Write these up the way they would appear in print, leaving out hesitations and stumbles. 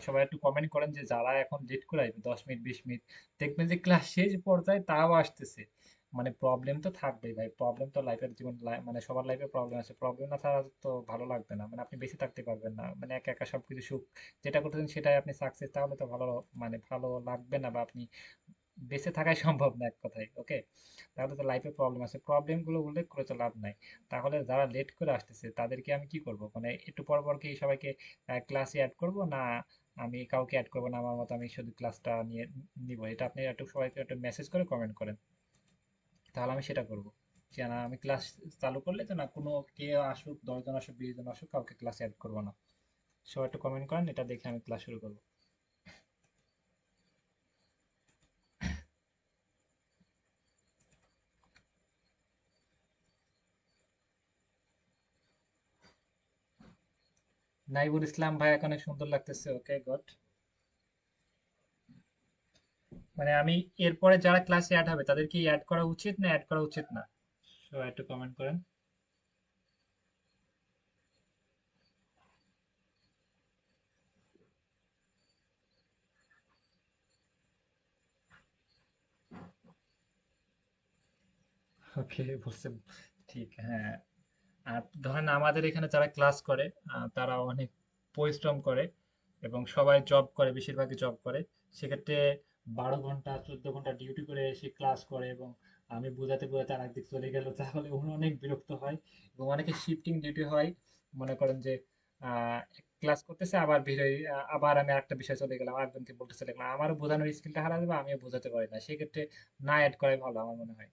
সবাই একটু কমেন্ট করেন যে যারা এখন লেট করে আসবে 10 মিনিট 20 মিনিট, দেখবেন যে ক্লাস শেষ পর্যায়ে তাও আসতেছে। মানে প্রবলেম তো থাকবেই ভাই, প্রবলেম তো লাইফের জীবন, মানে সবার লাইফে প্রবলেম আছে, প্রবলেম না ছাড়া তো ভালো লাগবে না, মানে আপনি বেঁচে থাকতে পারবেন না, মানে একা একা সবকিছু সুখ যেটা করতেছেন সেটাই আপনি সাকসেস, তাহলে তো ভালো, মানে ভালো লাগবে না, বা আপনি বেঁচে থাকাই সম্ভব না এক কথায়। ওকে, তাহলে তো লাইফে প্রবলেম আছে, প্রবলেম গুলো উল্লেখ করে তো লাভ নাই। তাহলে যারা লেট করে আসতেছে তাদেরকে আমি কি করব, মানে একটু পর পর কি সবাইকে ক্লাসে অ্যাড করব, না আমি কাউকে অ্যাড করবো না, আমার মতো আমি শুধু ক্লাসটা নিয়ে নিব, এটা আপনি একটু সবাইকে একটু মেসেজ করে কমেন্ট করেন, তাহলে আমি সেটা করব। যে না, আমি ক্লাস চালু করলে তো না কোনো, কে আসুক, 10 জন আসুক, 20 জন আসুক, কাউকে ক্লাসে অ্যাড করবো না। সবাই একটু কমেন্ট করেন, এটা দেখে আমি ক্লাস শুরু করবো। নাইবুল ইসলাম ভাই, অনেক সুন্দর লাগতেছে, ওকে গড। মানে আমি এরপরে যারা ক্লাসে অ্যাড হবে তাদেরকে অ্যাড করা উচিত না অ্যাড করা উচিত না? সবাই একটু কমেন্ট করেন। ওকে, বুঝতে, ঠিক, হ্যাঁ। আর ধরেন আমাদের এখানে যারা ক্লাস করে, তারা অনেক পরিশ্রম করে এবং সবাই জব করে, বেশিরভাগই জব করে। সেক্ষেত্রে 12 ঘন্টা 14 ঘন্টা ডিউটি করে এসে ক্লাস করে, এবং আমি বোঝাতে বোঝাতে আর একদিক চলে গেল, তাহলে ওরা অনেক বিরক্ত হয়। এবং অনেকে শিফটিং ডিউটি হয়, মনে করেন যে ক্লাস করতেছে আবার বের হয়ে, আবার আমি আরেকটা বিষয় চলে গেলাম, আরেকজনকে বলতে চলে গেলাম, আমারও বোঝানোর স্কিলটা হারা যাবে, আমিও বোঝাতে পারি না, সেক্ষেত্রে না অ্যাড করাই ভালো আমার মনে হয়।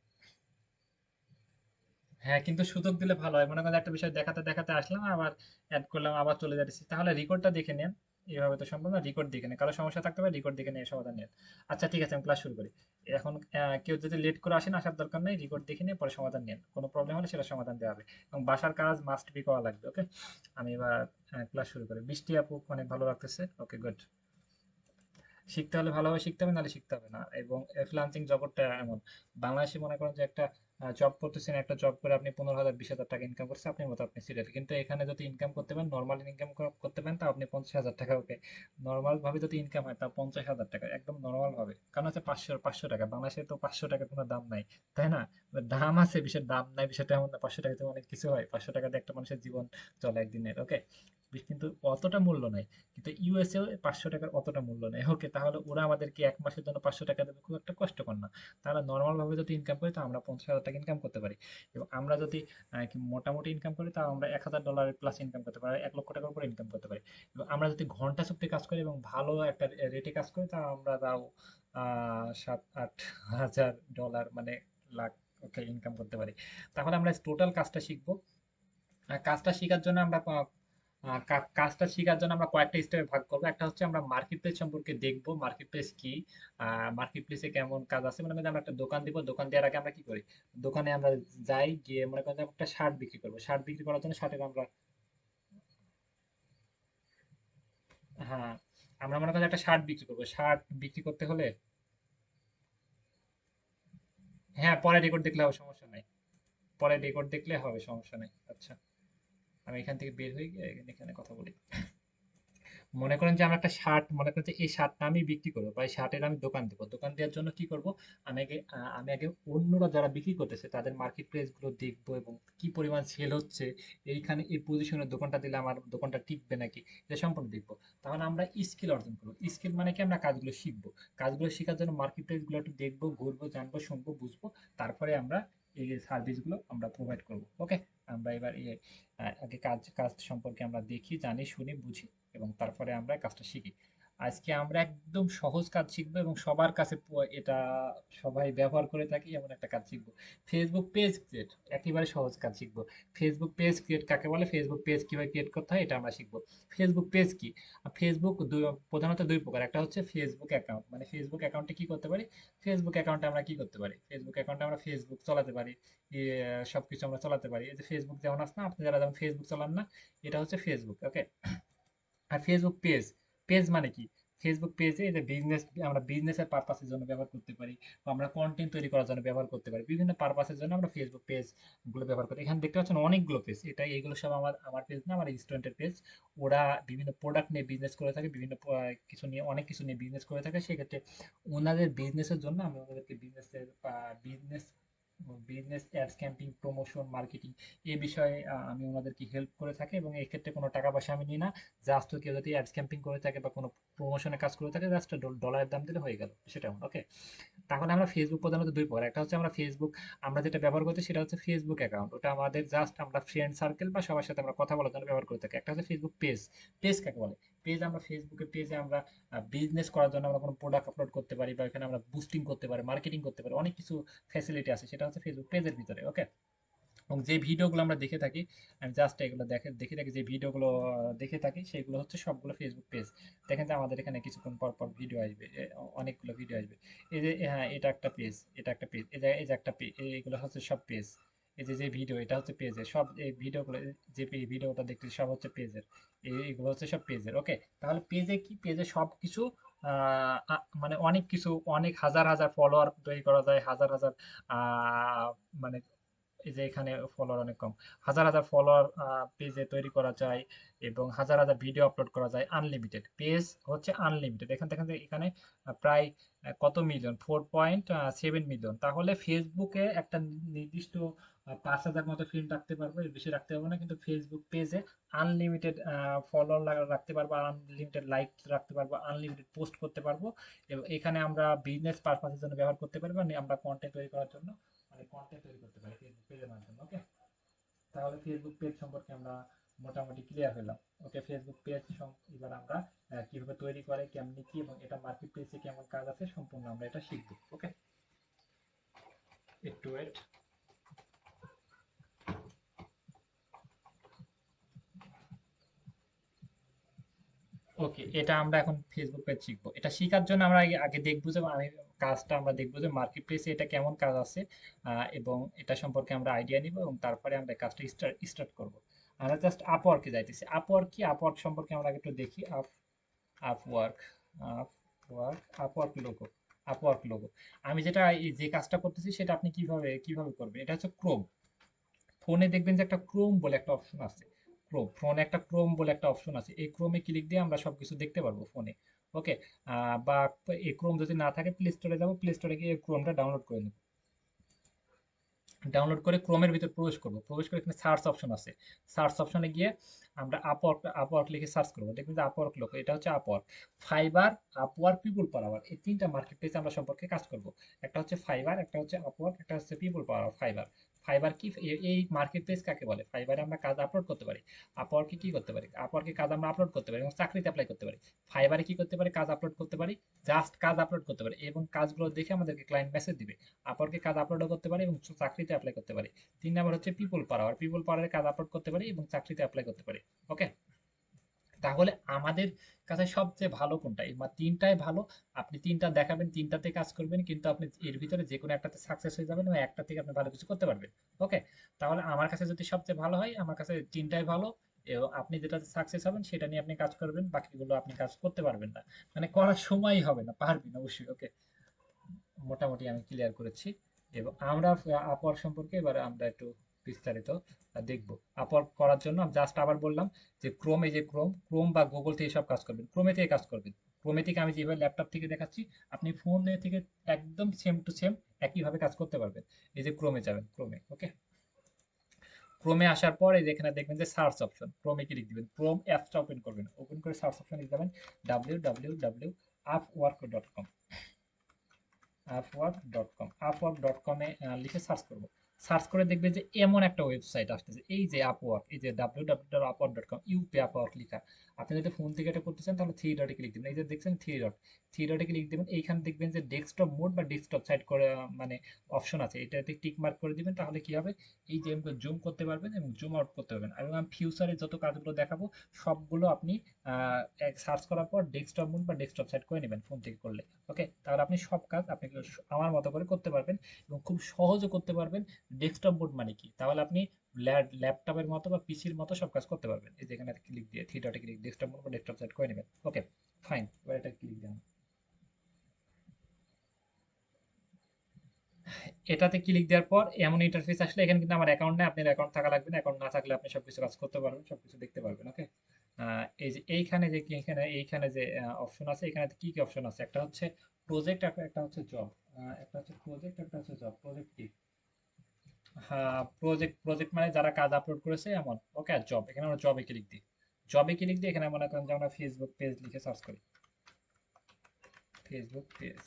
হ্যাঁ, কিন্তু সুযোগ দিলে ভালো হয়, মনে করেন একটা বিষয় দেখাতে দেখাতে আসলাম, আবার অ্যাড করলাম, আবার চলে যাচ্ছি, তাহলে রেকর্ডটা দেখে নেন। এইভাবে তো সম্ভব না, রেকর্ড দেখে নেন, কারো সমস্যা থাকতে পারে, রেকর্ড দেখে নিয়ে সমাধান নেন। আচ্ছা ঠিক আছে, আমি ক্লাস শুরু করি। এখন কেউ যদি লেট করে আসেন, আসার দরকার নেই, রেকর্ড দেখে নিয়ে পরে সমাধান নেন, কোনো প্রবলেম হলে সেটা সমাধান দেওয়া হবে। এবং বাসার কাজ মাস্ট বি করা লাগবে, ওকে। আমি এবার ক্লাস শুরু করি। বৃষ্টি আপু, অনেক ভালো লাগতেছে, ওকে গুড। শিখতে হলে ভালোভাবে শিখতে হবে, নাহলে শিখতে হবে না। এবং ফ্রিল্যান্সিং জগৎটা এমন, বাংলাদেশে মনে করেন যে একটা জব করতেছেন, একটা জব করে আপনি 15,000 20,000 টাকা ইনকাম করছেন, আপনার মতো আপনি সিরিয়াল, কিন্তু এখানে যদি ইনকাম করতে পারেন, নর্মাল ইনকাম করতে পারেন, তা আপনি 50,000 টাকা, ওকে। নর্মাল ভাবে যদি ইনকাম হয় তা 50,000 টাকা, একদম নর্মাল ভাবে, কারণ হচ্ছে 500 টাকা, বাংলাদেশে তো 500 টাকা কোনো দাম নাই, তাই না? দাম আছে, বিষয়ের দাম নাই বিষয়টা এমন না, 500 টাকাতে অনেক কিছু হয়, 500 টাকাতে একটা মানুষের জীবন চলে একদিনের, ওকে। কিন্তু অতটা মূল্য নাই। কিন্তু ইউএসএ 500 টাকার অতটা মূল্য নেই, ওকে। তাহলে ওরা আমাদেরকে 1 মাসের জন্য 500 টাকা দেবে, খুব একটা কষ্টকর না। তাহলে নর্মাল ভাবে যদি ইনকাম করি, তো আমরা 50,000 টাকা ইনকাম করতে পারি। এবং আমরা যদি মোটামুটি ইনকাম করি, তাও আমরা $1,000 প্লাস ইনকাম করতে পারি, 1 লক্ষ টাকার উপরে ইনকাম করতে পারি। এবং আমরা যদি ঘন্টা চুক্তি কাজ করি এবং ভালো একটা রেটে কাজ করি, তা আমরা তাও 7-8 হাজার ডলার, মানে লাখ, ওকে, ইনকাম করতে পারি। তাহলে আমরা টোটাল কাজটা শিখবো। কাজটা শেখার জন্য আমরা কাজটা শেখার জন্য আমরা কয়েকটা স্টেপে ভাগ করবো। একটা হচ্ছে আমরা মার্কেট প্লেস সম্পর্কে দেখবো, মার্কেট প্লেস কি, মার্কেট প্লেসে কেমন কাজ আছে। মনে করেন আমরা একটা দোকান দিব, দোকান দেওয়ার আগে আমরা কি করি, দোকানে আমরা যাই, গিয়ে মনে করেন যে আমরা একটা শার্ট বিক্রি করবো, শার্ট বিক্রি করার জন্য শার্টের আমরা, হ্যাঁ, আমরা মনে করেন যে একটা শার্ট বিক্রি করবো, শার্ট বিক্রি করতে হলে, হ্যাঁ, পরে রেকর্ড দেখলে হবে, সমস্যা নাই। পরে রেকর্ড দেখলে হবে, সমস্যা নাই। আচ্ছা, আমি এখান থেকে বের হয়ে গিয়ে এখানে কথা বলি। মনে করেন যে আমরা একটা শার্ট, মনে করেন যে এই শার্টটা আমি বিক্রি করবো, বা এই শার্টের আমি দোকান দেবো, দোকান দেওয়ার জন্য কি করব, আমি আগে অন্যরা যারা বিক্রি করতেছে তাদের মার্কেট প্লেস গুলো দেখবো, এবং কি পরিমাণ সেল হচ্ছে, এইখানে এই পজিশনে দোকানটা দিলে আমার দোকানটা টিকবে নাকি, এটা সম্পূর্ণ দেখবো। তাহলে আমরা স্কিল অর্জন করবো। স্কিল মানে কি, আমরা কাজগুলো শিখবো। কাজগুলো শেখার জন্য মার্কেট প্লেস গুলো একটু দেখবো, ঘুরবো, জানবো, শুনবো, বুঝবো, তারপরে আমরা এই সার্ভিস গুলো আমরা প্রোভাইড করবো, ওকে। আমরা এবার আগে কাজ কাজ সম্পর্কে আমরা দেখি, জানি, শুনি, বুঝি, এবং তারপরে আমরা কাজটা শিখি। আজকে আমরা একদম সহজ কাজ শিখবো, এবং সবার কাছে এটা সবাই ব্যবহার করে থাকি এমন একটা কাজ শিখবো। ফেসবুক পেজ ক্রিয়েট, একেবারে সহজ কাজ শিখবো। ফেসবুক পেজ ক্রিয়েট কাকে বলে, ফেসবুক পেজ কিভাবে ক্রিয়েট করতে হয়, এটা আমরা শিখবো। ফেসবুক পেজ কি, ফেসবুক প্রধানত দুই প্রকার। একটা হচ্ছে ফেসবুক অ্যাকাউন্ট, মানে ফেসবুক অ্যাকাউন্টে কি করতে পারি, ফেসবুক অ্যাকাউন্টে আমরা কি করতে পারি, ফেসবুক অ্যাকাউন্টে আমরা ফেসবুক চালাতে পারি, সবকিছু আমরা চালাতে পারি। এই যে ফেসবুক যেমন আছে না, আপনি যারা যেমন ফেসবুক চালান না, এটা হচ্ছে ফেসবুক, ওকে। আর ফেসবুক পেজ, পেজ মানে কি, ফেসবুক পেজে এই যে বিজনেস, আমরা বিজনেসের পারপাসের জন্য ব্যবহার করতে পারি, বা আমরা কন্টেন্ট তৈরি করার জন্য ব্যবহার করতে পারি, বিভিন্ন পারপাসের জন্য আমরা ফেসবুক পেজ গুলো ব্যবহার করি। এখানে দেখতে পাচ্ছেন অনেকগুলো পেজ, এটা এইগুলো সব আমার আমার পেজ না, আমার স্টুডেন্টের পেজ। ওরা বিভিন্ন প্রোডাক্ট নিয়ে বিজনেস করে থাকে, বিভিন্ন কিছু নিয়ে, অনেক কিছু নিয়ে বিজনেস করে থাকে। সেক্ষেত্রে ওনাদের বিজনেসের জন্য আমি ওনাদেরকে বিজনেসের business business ads camping, promotion, marketing এই বিষয়ে আমি ওনাদেরকে হেল্প করে থাকি, এবং এই ক্ষেত্রে কোনো টাকা পয়সা আমি নিই না। জাস্ট কেউ যদি অ্যাডস ক্যাম্পিং করে থাকে বা কোনো প্রমোশনের কাজ করে থাকে, জাস্ট ডলারের দাম দিলে হয়ে গেল সেটা। ওকে, তাহলে আমরা ফেসবুক প্রধানত দুই প্রকার। একটা হচ্ছে আমরা ফেসবুক, আমরা যেটা ব্যবহার করছি সেটা হচ্ছে ফেসবুক অ্যাকাউন্ট, ওটা আমাদের জাস্ট আমরা ফ্রেন্ড সার্কেল বা সবার সাথে আমরা কথা বলার জন্য ব্যবহার করে থাকি। একটা হচ্ছে ফেসবুক পেজ। পেজ কাকে বলে? পেজ, আমরা ফেসবুকে পেজে আমরা বিজনেস করার জন্য আমরা কোনো প্রোডাক্ট আপলোড করতে পারি, বা এখানে আমরা বুস্টিং করতে পারি, মার্কেটিং করতে পারি, অনেক কিছু ফ্যাসিলিটি আছে, সেটা হচ্ছে ফেসবুক পেজের ভিতরে। ওকে, এবং যে ভিডিওগুলো আমরা দেখে থাকি, আমি জাস্ট এগুলো দেখে থাকি, যে ভিডিওগুলো দেখে থাকি সেগুলো হচ্ছে সবগুলো ফেসবুক পেজ। দেখেন যে আমাদের এখানে কিছুক্ষণ পর পর ভিডিও আসবে, অনেকগুলো ভিডিও আসবে। এই যে হ্যাঁ, এটা একটা পেজ, এটা একটা পেজ, এই যে একটা পেজ, এইগুলো হচ্ছে সব পেজ। এই যে যে ভিডিও, এটা হচ্ছে পেজের সব, এই ভিডিওগুলো, যে ভিডিওটা দেখতেছি সব হচ্ছে পেজের, এইগুলো হচ্ছে সব পেজের। ওকে, তাহলে পেজে কি, পেজে সব কিছু মানে অনেক কিছু, অনেক হাজার হাজার ফলোয়ার তৈরি করা যায়, হাজার হাজার মানে এই যে এখানে ফলোয়ার অনেক কম, হাজার হাজার ফলোয়ার পেজে তৈরি করা যায়, এবং হাজার হাজার ভিডিও আপলোড করা যায়, আনলিমিটেড। পেজ হচ্ছে আনলিমিটেড। এখান থেকে এখানে প্রায় কত মিলিয়ন, 4.7 মিলিয়ন। তাহলে ফেসবুকে একটা নির্দিষ্ট 5,000 মতো ফ্রেন্ড রাখতে পারবো, এর বেশি রাখতে পারবো না। কিন্তু ফেসবুক পেজে আনলিমিটেড ফলোয়ার রাখতে পারবো, আনলিমিটেড লাইক রাখতে পারবো, আনলিমিটেড পোস্ট করতে পারবো। এবং এখানে আমরা বিজনেস পারপাসের জন্য ব্যবহার করতে পারবো, আমরা কন্টেন্ট তৈরি করার জন্য মানে কন্টেন্ট তৈরি করতে পারি ফেসবুক পেজের মাধ্যমে। ওকে, তাহলে ফেসবুক পেজ সম্পর্কে আমরা মোটামুটি ক্লিয়ার হলাম। ওকে, ফেসবুক পেজ এবার আমরা কিভাবে তৈরি করে, কেমনি কি, এবং এটা মার্কেট প্লেসে কেমন কাজ আছে, সম্পূর্ণ আমরা এটা শিখবো। ওকে, একটু ওয়েট। ওকে, এটা আমরা এখন ফেসবুক পেজ শিখবো। এটা শেখার জন্য আমরা আগে আগে দেখবো যে, আমি কাজটা আমরা দেখবো যে মার্কেট প্লেসে এটা কেমন কাজ আছে, এবং এটা সম্পর্কে আমরা আইডিয়া নিব, এবং তারপরে আমরা কাজটা স্টার্ট করব। আমরা জাস্ট আপওয়ার্কে যাইতেছি। আপওয়ার্ক কি, আপওয়ার্ক সম্পর্কে আমরা আগে একটু দেখি। Upwork, Upwork, Upwork logo, Upwork logo. আমি যেটা যে কাজটা করতেছি সেটা আপনি কিভাবে কিভাবে করবেন, এটা হচ্ছে ক্রোম। ফোনে দেখবেন যে একটা ক্রোম বলে একটা অপশন আছে। ফোনে একটা ক্রোম বলে একটা অপশন আছে, এই ক্রোমে ক্লিক দিয়ে আমরা সবকিছু দেখতে পারবো ফোনে। ওকে, বা এই ক্রোম যদি না থাকে, প্লে স্টোরে যাবো, প্লে স্টোরে গিয়ে ক্রোমটা ডাউনলোড করে নেবো। ডাউনলোড করে ক্রোমের ভিতর প্রবেশ করব, প্রবেশ করে এখানে সার্চ অপশন আছে, সার্চ অপশনে গিয়ে আমরা আপওয়ার্ক, আপওয়ার্ক লিখে সার্চ করবো, দেখবেন যে আপওয়ার্ক লোক, এটা হচ্ছে আপওয়ার্ক। ফাইবার, আপওয়ার্ক, পিপল পাওয়ার, এই তিনটা মার্কেট প্লেসে আমরা সম্পর্কে কাজ করব। একটা হচ্ছে ফাইবার, একটা হচ্ছে আপওয়ার্ক, একটা হচ্ছে পিপল পাওয়ার। ফাইবার, ফাইবার কি, এই মার্কেট প্লেস কাকে বলে? ফাইবারে আমরা কাজ আপলোড করতে পারি। আপওয়ার্কে কি করতে পারি? আপওয়ার্কে কাজ আমরা আপলোড করতে পারি এবং চাকরিতে অ্যাপ্লাই করতে পারি। ফাইবারে কি করতে পারি? কাজ আপলোড করতে পারি, জাস্ট কাজ আপলোড করতে পারি, এবং কাজগুলো দেখে আমাদেরকে ক্লায়েন্ট মেসেজ দিবে। আপওয়ার্কে কাজ আপলোডও করতে পারি এবং চাকরিতে অ্যাপ্লাই করতে পারি। 3 নাম্বার হচ্ছে পিপল পাওয়ার, পিপল পাওয়ারের কাজ আপলোড করতে পারি এবং চাকরিতে অ্যাপ্লাই করতে পারি। ওকে, তাহলে আমাদের কাছে সবচেয়ে ভালো কোনটা? এই তিনটাই ভালো। আপনি তিনটা দেখাবেন, তিনটাতে কাজ করবেন, কিন্তু আপনি এর ভিতরে যে কোনো একটাতে সাকসেস হয়ে যাবেন, এবং একটা থেকে আপনি ভালো কিছু করতে পারবেন। ওকে, তাহলে আমার কাছে যদি সবচেয়ে ভালো হয়, আমার কাছে তিনটাই ভালো, এবং আপনি যেটাতে সাকসেস হবেন সেটা নিয়ে আপনি কাজ করবেন, বাকিগুলো আপনি কাজ করতে পারবেন না, মানে করার সময়ই হবে না, পারবেন অবশ্যই। ওকে, মোটামুটি আমি ক্লিয়ার করেছি। এবং আমরা আপওয়ার্ক সম্পর্কে এবার আমরা একটু বিস্তারিত দেখব। আপওয়ার্ক করার জন্য জাস্ট আবার বললাম যে ক্রোম, এই যে ক্রোম, ক্রোম বা গুগল থেকে সব কাজ করবেন, ক্রোমে থেকে কাজ করবেন। ক্রোমে থেকে আমি যেভাবে ল্যাপটপ থেকে দেখাচ্ছি, আপনি ফোনে থেকে একদম সেম টু সেম একইভাবে কাজ করতে পারবেন। এই যে ক্রোমে যাবেন, ক্রোমে। ওকে, ক্রোমে আসার পর এই যে এখানে দেখবেন যে সার্চ অপশন, ক্রোমে ক্লিক দিবেন, ক্রোম অ্যাপসটা ওপেন করবেন, ওপেন করে সার্চ অপশনে যাবেন www.upwork.com, আপওয়ার্ক.কম, আপওয়ার্ক.কমে লিখে সার্চ করব। সার্চ করে দেখবে যে এমন একটা ওয়েবসাইট আসতেছে, এই যে আপওয়ার্ক, এই যে www.upwork.com, ইউপি আপওয়ার্ক লেখা। আপনি যদি ফোন থেকে এটা করতে চান, তাহলে থ্রি ডটে ক্লিক দিবেন, এই যে দেখছেন থ্রি ডট, থ্রি ডটে ক্লিক দিবেন। এইখানে দেখবেন যে ডেস্কটপ মোড বা ডেস্কটপ সাইট করে মানে অপশন আছে, এটাতে টিক মার্ক করে দিবেন। তাহলে কি হবে, এই যে জুম করতে পারবেন এবং জুম আউট করতে পারবেন। এবং আমি ফিউচারে যত কাজগুলো দেখাবো সবগুলো আপনি সার্চ করার পর ডেস্কটপ মোড বা ডেস্কটপ সেট করে নেবেন ফোন থেকে করলে। ওকে, তাহলে আপনি সব কাজ আপনি আমার মতো করে করতে পারবেন এবং খুব সহজে করতে পারবেন। ডেস্কটপ মোড মানে কি, তাহলে আপনি ল্যাপটপের মতো বা পিসির মতো সব কাজ করতে পারবেন। এই যেখানে ক্লিক দিয়ে থ্রি ডটে ক্লিক ডেস্কটপ মোড বা ডেস্কটপ সেট করে নেবেন। ওকে ফাইন, এবার এটা ক্লিক দেন। এটাতে ক্লিক দেওয়ার পর এমন ইন্টারফেস আসলে এখানে কিন্তু আমার অ্যাকাউন্ট নেই, আপনার অ্যাকাউন্ট থাকা লাগবে না। অ্যাকাউন্ট না থাকলে আপনি সবকিছু কাজ করতে পারবেন, সবকিছু দেখতে পারবেন। ওকে, এই যে এইখানে যে এইখানে যে অপশন আছে, এখানে কি কি অপশন আছে, একটা হচ্ছে প্রজেক্ট, একটা হচ্ছে জব। একটা হচ্ছে প্রজেক্ট, একটা হচ্ছে জব। প্রজেক্ট কি? হ্যাঁ, প্রজেক্ট মানে যারা কাজ আপলোড করেছে এমন। ওকে, আর জব, এখানে আমরা জবে ক্লিক দিই। জবে ক্লিক দিয়ে এখানে মনে করেন যে আমরা ফেসবুক পেজ লিখে সার্চ করি। ফেসবুক পেজ,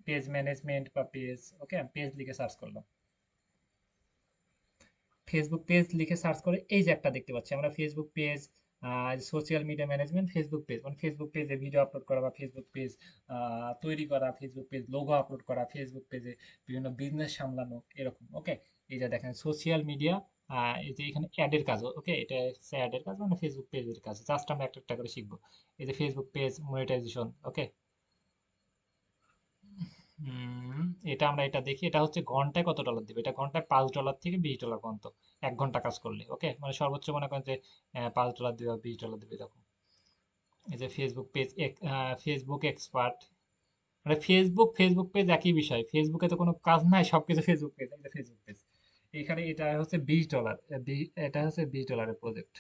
পেজ ম্যানেজমেন্ট বা পেজ। ওকে, পেজ লিখে সার্চ করলাম। ফেসবুক পেজ লিখে সার্চ করে এই যে একটা দেখতে পাচ্ছি আমরা, Facebook page social media management. Facebook page মানে ফেসবুক পেজে ভিডিও আপলোড করা বা ফেসবুক পেজ তৈরি করা, ফেসবুক পেজ লোগো আপলোড করা, ফেসবুক পেজে বিভিন্ন বিজনেস সামলানো, এরকম। ওকে, এই যে দেখেন সোশ্যাল মিডিয়া, এই যে এখানে অ্যাডের কাজ। ওকে, এটা হচ্ছে অ্যাডের কাজ মানে ফেসবুক পেজের কাজ, জাস্ট আমরা একটা একটা করে শিখবো। এই যে ফেসবুক পেজ মনিটাইজেশন। ওকে, হুম, এটা আমরা এটা দেখি, এটা হচ্ছে ঘন্টায় কত ডলার দিবে। এটা ঘন্টায় $5 থেকে $20 পর্যন্ত, 1 ঘন্টা কাজ করলে। ওকে, মানে সর্বোচ্চ মনে করেন যে $5 দিবে বা $20 দিবে এরকম। এই যে ফেসবুক পেজ, ফেসবুক এক্সপার্ট, মানে ফেসবুক পেজ একই বিষয়। ফেসবুকে তো কোনো কাজ নাই, সবকিছু ফেসবুক পেজ। এই যে ফেসবুক পেজ, এখানে এটা হচ্ছে $20। এটা হচ্ছে $20 প্রজেক্ট।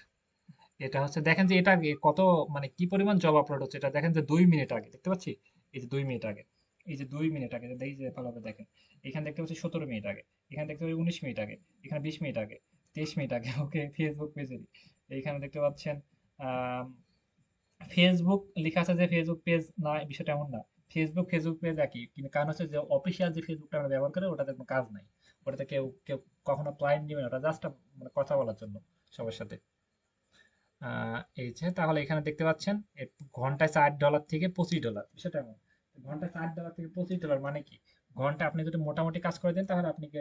এটা হচ্ছে দেখেন যে এটা আগে কত, মানে কি পরিমাণ জব আপলোড হচ্ছে। এটা দেখেন যে 2 মিনিট আগে দেখতে পাচ্ছি। এই যে 2 মিনিট আগে, এই যে 2 মিনিট আগে দেখি যে ভালোভাবে দেখেন। এখানে দেখতে পাচ্ছি 17 মিনিট আগে, এখানে দেখতে পাচ্ছি 19 মিনিট আগে, এখানে 20 মিনিট আগে, 23 মিনিট আগে। ওকে, ফেসবুক পেজেরই এইখানে দেখতে পাচ্ছেন। আহ ফেসবুক লেখা আছে যে ফেসবুক পেজ না, বিষয়টা এমন না। ফেসবুক পেজ একই, কিন্তু কারণ হচ্ছে যে অফিসিয়াল যে ফেসবুকটা আমরা ব্যবহার করি ওটাতে কোনো কাজ নাই। ওটাতে কেউ কেউ কখনো ক্লায়েন্ট নেবে না, ওটা জাস্ট মানে কথা বলার জন্য সবার সাথে। এই যে তাহলে এখানে দেখতে পাচ্ছেন ঘন্টায় $4 থেকে $25। বিষয়টা এমন, ঘন্টায় $4 থেকে $25 মানে কি, ঘন্টা আপনি যদি মোটামুটি কাজ করে দেন তাহলে আপনাকে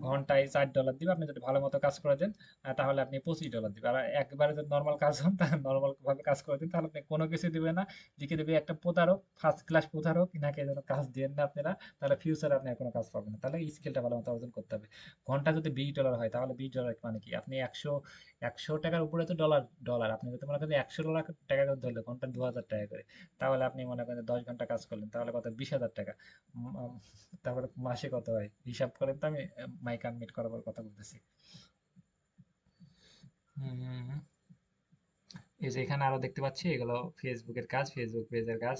ঘন্টায় $4 দিবে। আপনি যদি ভালো মতো কাজ করে দেন তাহলে আপনি $25 দিবে। আর একবারে যদি নর্মাল কাজ হন, তাহলে নর্মাল ভাবে কাজ করে দিন, তাহলে আপনি কোনো কিছু দিবে না। লিখে দেবে একটা প্রতারক, ফার্স্ট ক্লাস প্রতারক, নাকি যেন কাজ দিবেন না আপনারা, তাহলে ফিউচারে আপনি আর কোনো কাজ পাবেন না। তাহলে স্কিলটা ভালো মতো অর্জন করতে হবে। ঘন্টা যদি $20 হয় তাহলে $20 মানে কি, আপনি 100 টাকার উপরে তো ডলার। আপনি যদি মনে করেন $100 টাকা করে ধরলে ঘন্টা $2000 করে, তাহলে আপনি মনে করেন 10 ঘন্টা কাজ করলেন, তাহলে কত, $20,000। তারপরে মাসে কত হয় হিসাব করেন তো, আমি মাইক আনমিট করার পর কথা বলতেছি। হুম, এই যে এখানে আরো দেখতে পাচ্ছি এগুলো ফেসবুকের কাজ, ফেসবুক পেজের কাজ,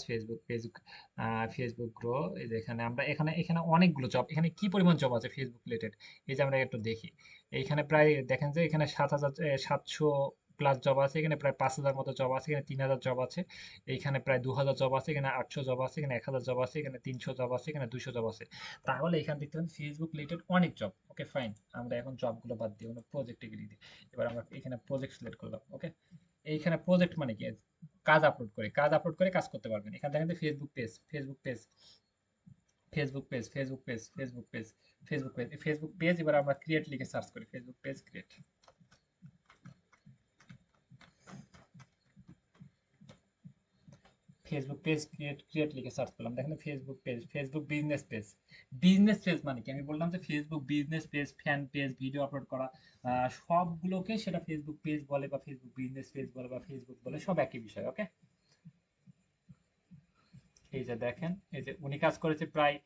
ফেসবুক গ্রো। এই যে এখানে আমরা এখানে এখানে অনেকগুলো জব, এখানে কি পরিমাণ জব আছে ফেসবুক রিলেটেড, এই যে আমরা একটু দেখি। এইখানে প্রায় দেখেন যে এখানে 7,700 প্লাস জব আছে, এখানে প্রায় 5,000 মতো জব আছে, এখানে 3,000 জব আছে, এইখানে প্রায় 2,000 জব আছে, এখানে 800 জব আছে, এখানে 1,000 জব আছে, এখানে 300 জব আছে, এখানে 200 জব আছে। তাহলে এখানে দেখতে পাচ্ছেন ফেসবুক রিলেটেড অনেক জব। ওকে ফাইন, আমরা এখন জবগুলো বাদ দিয়ে প্রজেক্টে গিয়ে দিই। এবার আমরা এখানে প্রজেক্ট সিলেক্ট করলাম। ওকে, এইখানে প্রজেক্ট মানে কি, কাজ আপলোড করে কাজ করতে পারবেন। এখানে দেখেন যে ফেসবুক পেজ। এবার আমরা ক্রিয়েট লিখে সার্চ করি, Facebook page create. Facebook page create লিখে সার্চ করলাম, দেখেন Facebook page, Facebook business page. Business page মানে কি, আমি বললাম যে Facebook business page, fan page, video upload করা, সবগুলোকে সেটা ফেসবুক পেজ বলে বা ফেসবুক বিজনেস পেজ বলে বা ফেসবুক বলে, সব একই বিষয়। ওকে, এই যে দেখেন, এই যে উনি কাজ করেছে প্রায়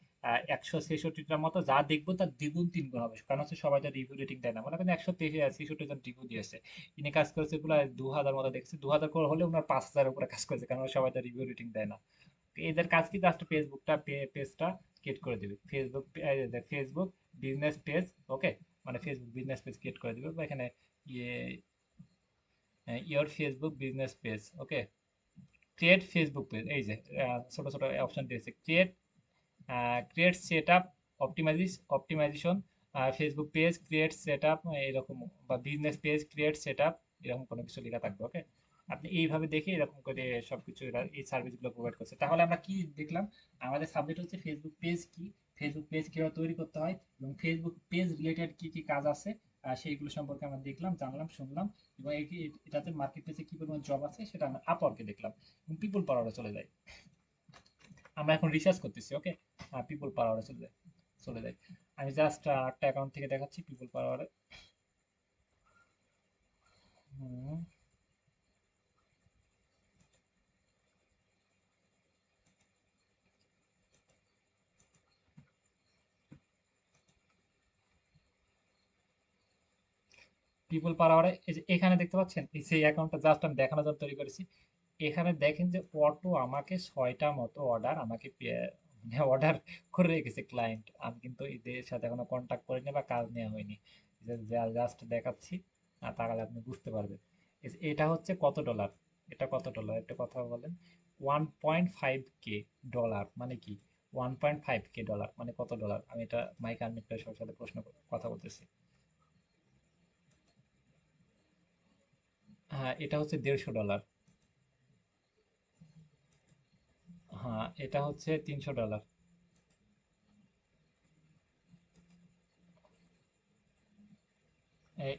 166টার মতো, যা দেখবো তার দ্বিগুণ তিনগুণ হবে, কারণ হচ্ছে সবাই তো রিভিউ রেটিং দেয় না। মনে করেন 163 জন রিভিউ দিয়েছে, ইনি কাজ করেছে প্রায় 2,000 মতো দেখছে, 2,000 করে হলে ওনার 5,000 উপরে কাজ করেছে, কারণ সবাই তো রিভিউ রেটিং দেয় না। তো এদের কাজ কি, জাস্ট পেজটা ক্রিয়েট করে দিবে। Facebook business page. ওকে, মানে ফেসবুক বিজনেস পেজ ক্রিয়েট করে দিবে, বা এখানে ইয়ে your Facebook business page. Okay, create Facebook page, এই যে ছোট ছোট অপশন দিয়েছে, create set up, optimization, Facebook page create set up, এরকম, বা business page create set up, এরকম কোনো কিছু লেখা থাকবে। ওকে, আপনি এইভাবে দেখে এরকম করে সবকিছু এরা এই সার্ভিসগুলো প্রোভাইড করছে। তাহলে আমরা কি দেখলাম, আমাদের সাবজেক্ট হচ্ছে ফেসবুক পেজ কি, ফেসবুক পেজ কিভাবে তৈরি করতে হয়, এবং ফেসবুক পেজ রিলেটেড কি কি কাজ আছে, সেইগুলো সম্পর্কে আমরা দেখলাম, জানলাম, শুনলাম, এবং এটাতে মার্কেট প্লেসে কি পরিমাণ জব আছে সেটা আমরা আপওয়ার্কে দেখলাম, এবং পিপল পাওয়ারে চলে যাই। আমরা এখন রিসার্চ করতেছি, ওকে। পিপল পাওয়ারে চলে যাই। আমি জাস্ট একটা অ্যাকাউন্ট থেকে দেখাচ্ছি পিপল পাওয়ারে। পিপল পাওয়ারে এই যে এখানে দেখতে পাচ্ছেন, এই সেই অ্যাকাউন্টটা জাস্ট আমি দেখানোর জন্য তৈরি করেছি। এখানে দেখেন যে অটো আমাকে 6টা মতো অর্ডার আমাকে অর্ডার করে রেখেছে ক্লায়েন্ট। আমি কিন্তু এদের সাথে এখনো কন্ট্যাক্ট করিনি বা কাজ নেওয়া হয়নি, জাস্ট দেখাচ্ছি। তাহলে আপনি বুঝতে পারবেন এটা হচ্ছে কত ডলার। এটা কত ডলার একটা কথা বলেন। 1.5K ডলার মানে কি? 1.5K ডলার মানে কত ডলার? আমি এটা মাইক আনমিউট করে সবার সাথে কথা বলতেছি। হ্যাঁ, এটা হচ্ছে 150 ডলার। হ্যাঁ, এটা হচ্ছে 300 ডলার।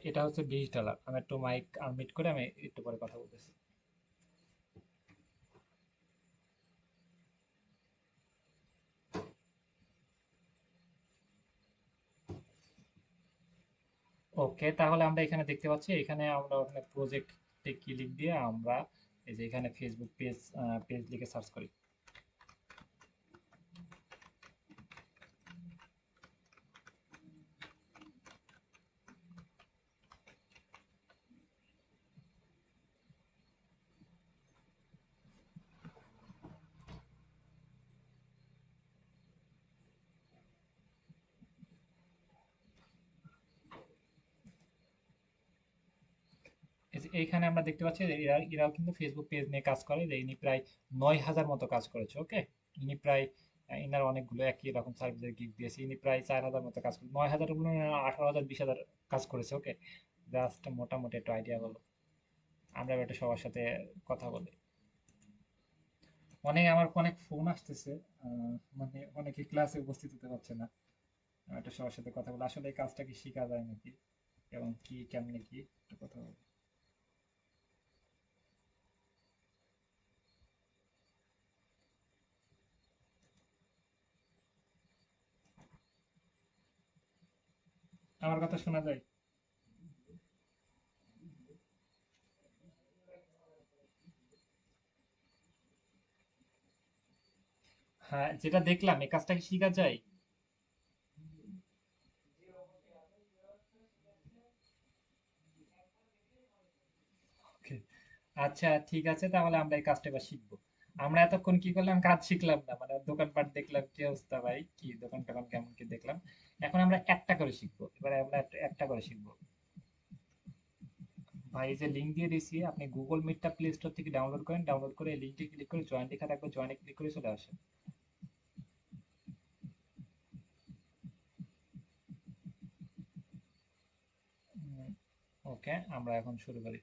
এটা হচ্ছে 20 ডলার। আমি একটু মাইক আনমিউট করে আমি একটু পরে কথা বলতেছি। ওকে, তাহলে আমরা এখানে দেখতে পাচ্ছি, এখানে আমরা ওখানে প্রজেক্টে ক্লিক দিয়ে আমরা এই যে এখানে ফেসবুক পেজ পেজ লিখে সার্চ করি। এই যে এইখানে আমরা দেখতে পাচ্ছি যে এরাও কিন্তু ফেসবুক পেজ নিয়ে কাজ করে, যে ইনি প্রায় 9,000 মতো কাজ করেছে, ওকে। ইনি প্রায় ইনার অনেকগুলো একই রকম সার্ভিসের গিগ দিয়েছে, ইনি প্রায় 4,000 মতো কাজ করে, 9,000 গুলো 18,000 20,000 কাজ করেছে, ওকে। জাস্ট মোটামুটি একটু আইডিয়া হলো। আমরা এবার একটু সবার সাথে কথা বলি। আমার অনেক ফোন আসতেছে, মানে অনেকে ক্লাসে উপস্থিত হতে পারছে না। একটা সবার সাথে কথা বলে আসলে এই কাজটা কি শেখা যায় নাকি, এবং কি কেমনে কি একটু কথা বলি। আমার কথা শোনা যায়? হ্যাঁ, যেটা দেখলাম এই কাজটা কি শেখা যায়? Okay. আচ্ছা, ঠিক আছে, তাহলে আমরা এই কাজটা এবার শিখবো। আমরা এতক্ষণ কি করলাম, কাজ শিখলাম না, মানে দোকানপাট দেখলাম কি অবস্থা ভাই, কি দোকান টোকান কেমন কি দেখলাম। এখন আমরা একটা করে শিখবো, এবারে আমরা একটা করে শিখবো। ভাই, এই যে লিঙ্ক দিয়ে দিয়েছি, আপনি গুগল মিটটা প্লে স্টোর থেকে ডাউনলোড করেন, ডাউনলোড করে লিঙ্কে ক্লিক করে জয়েন লেখা থাকবে, জয়েনে ক্লিক করে চলে আসেন। ওকে, আমরা এখন শুরু করি।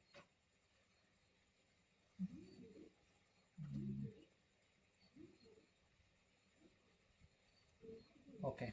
ওকে,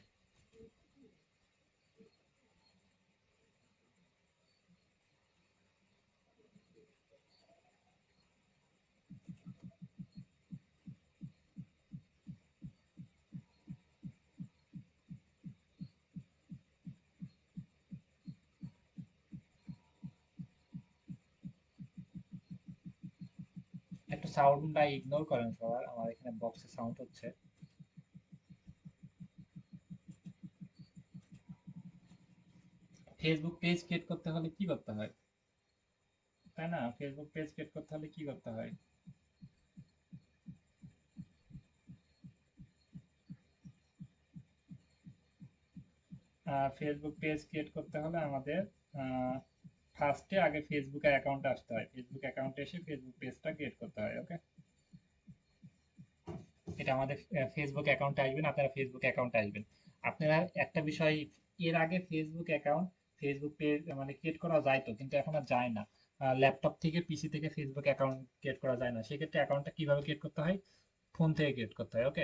একটু সাউন্ডটা ইগনোর করেন সবার, আমার এখানে বক্সে সাউন্ড হচ্ছে। ফেসবুক পেজ ক্রিয়েট করতে হলে কি করতে হয়, তাই না? ফেসবুক পেজ ক্রিয়েট করতে হলে কি করতে হয়? ফেসবুক পেজ ক্রিয়েট করতে হলে আমাদের ফার্স্টে আগে ফেসবুকের অ্যাকাউন্টে আসতে হয়, ফেসবুক অ্যাকাউন্টে এসে ফেসবুক পেজটা ক্রিয়েট করতে হয়, ওকে। এটা আমাদের ফেসবুক অ্যাকাউন্টে আসবেন, আপনারা ফেসবুক অ্যাকাউন্টে আসবেন। আপনারা একটা বিষয়, এর আগে ফেসবুক অ্যাকাউন্ট, ফেসবুক পেজ মানে ক্রিয়েট করা যায় তো, কিন্তু এখন আর যায় না। ল্যাপটপ থেকে পিসি থেকে ফেসবুক অ্যাকাউন্ট ক্রিয়েট করা যায় না, সেক্ষেত্রে অ্যাকাউন্টটা কিভাবে ক্রিয়েট করতে হয়? ফোন থেকে ক্রিয়েট করতে হয়, ওকে।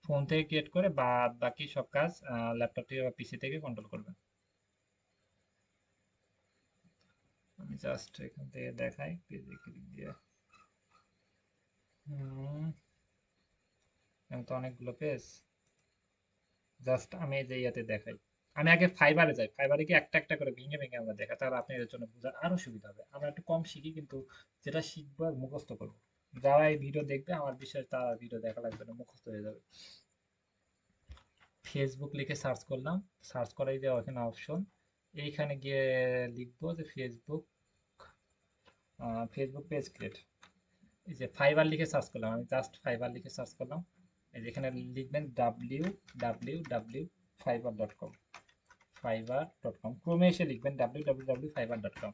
ফোন থেকে ক্রিয়েট করে বাদ বাকি সব কাজ ল্যাপটপ থেকে বা পিসি থেকে কন্ট্রোল করবেন। আমি জাস্ট এখান থেকে দেখাই, পেজে ক্লিক দিয়ে। তো অনেকগুলো পেজ, জাস্ট আমি এই যে ইয়াতে দেখাই। আমি আগে ফাইবারে যাই, ফাইবারে কি একটা একটা করে ভেঙে ভেঙে আমরা দেখা, তাহলে আপনার এর জন্য বোঝা আরো সুবিধা হবে। আমরা একটু কম শিখি, কিন্তু যেটা শিখবো আর মুখস্থ করবো। যারা এই ভিডিও দেখবে আমার বিশ্বাস তারা ভিডিও দেখা লাগবে না, মুখস্থ হয়ে যাবে। ফেসবুক লিখে সার্চ করলাম, সার্চ করাই যে ওখানে অপশন, এইখানে গিয়ে লিখবো যে ফেসবুক, ফেসবুক পেজ ক্রিয়েট। এই যে ফাইবার লিখে সার্চ করলাম, আমি জাস্ট ফাইবার লিখে সার্চ করলাম। এই যে এখানে লিখবেন www fiverr.com, fiverr.com, ক্রমে এসে লিখবেন www.fiverr.com।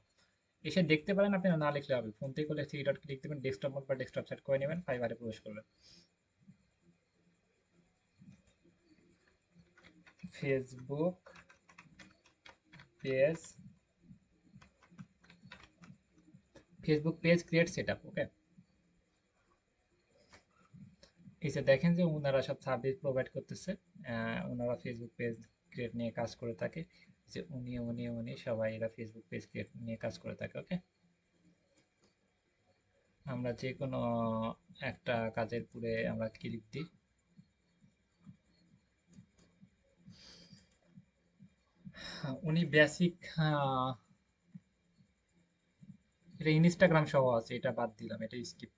এসে দেখতে পারেন, আপনি না লিখলে হবে, ফোন থেকে করলে থ্রি ডট ক্লিক দেবেন, ডেস্কটপ মোড বা ডেস্কটপ সেট করে নেবেন, ফাইবারে প্রবেশ করবেন। Facebook page, Facebook page create setup, okay. এই যে দেখেন যে ওনারা সব সার্ভিস প্রোভাইড করতেছে, ওনারা ফেসবুক পেজ ক্রিয়েট নিয়ে কাজ করে থাকে। যে উনি সবাই এরা ফেসবুক পেজ ক্রিয়েট নিয়ে কাজ করে থাকে, ওকে। আমরা যে কোনো একটা কাজের পুরে আমরা ক্লিক দিই। উনি বেসিক, এটা ইনস্টাগ্রাম সহ আছে, এটা বাদ দিলাম, এটা স্কিপ।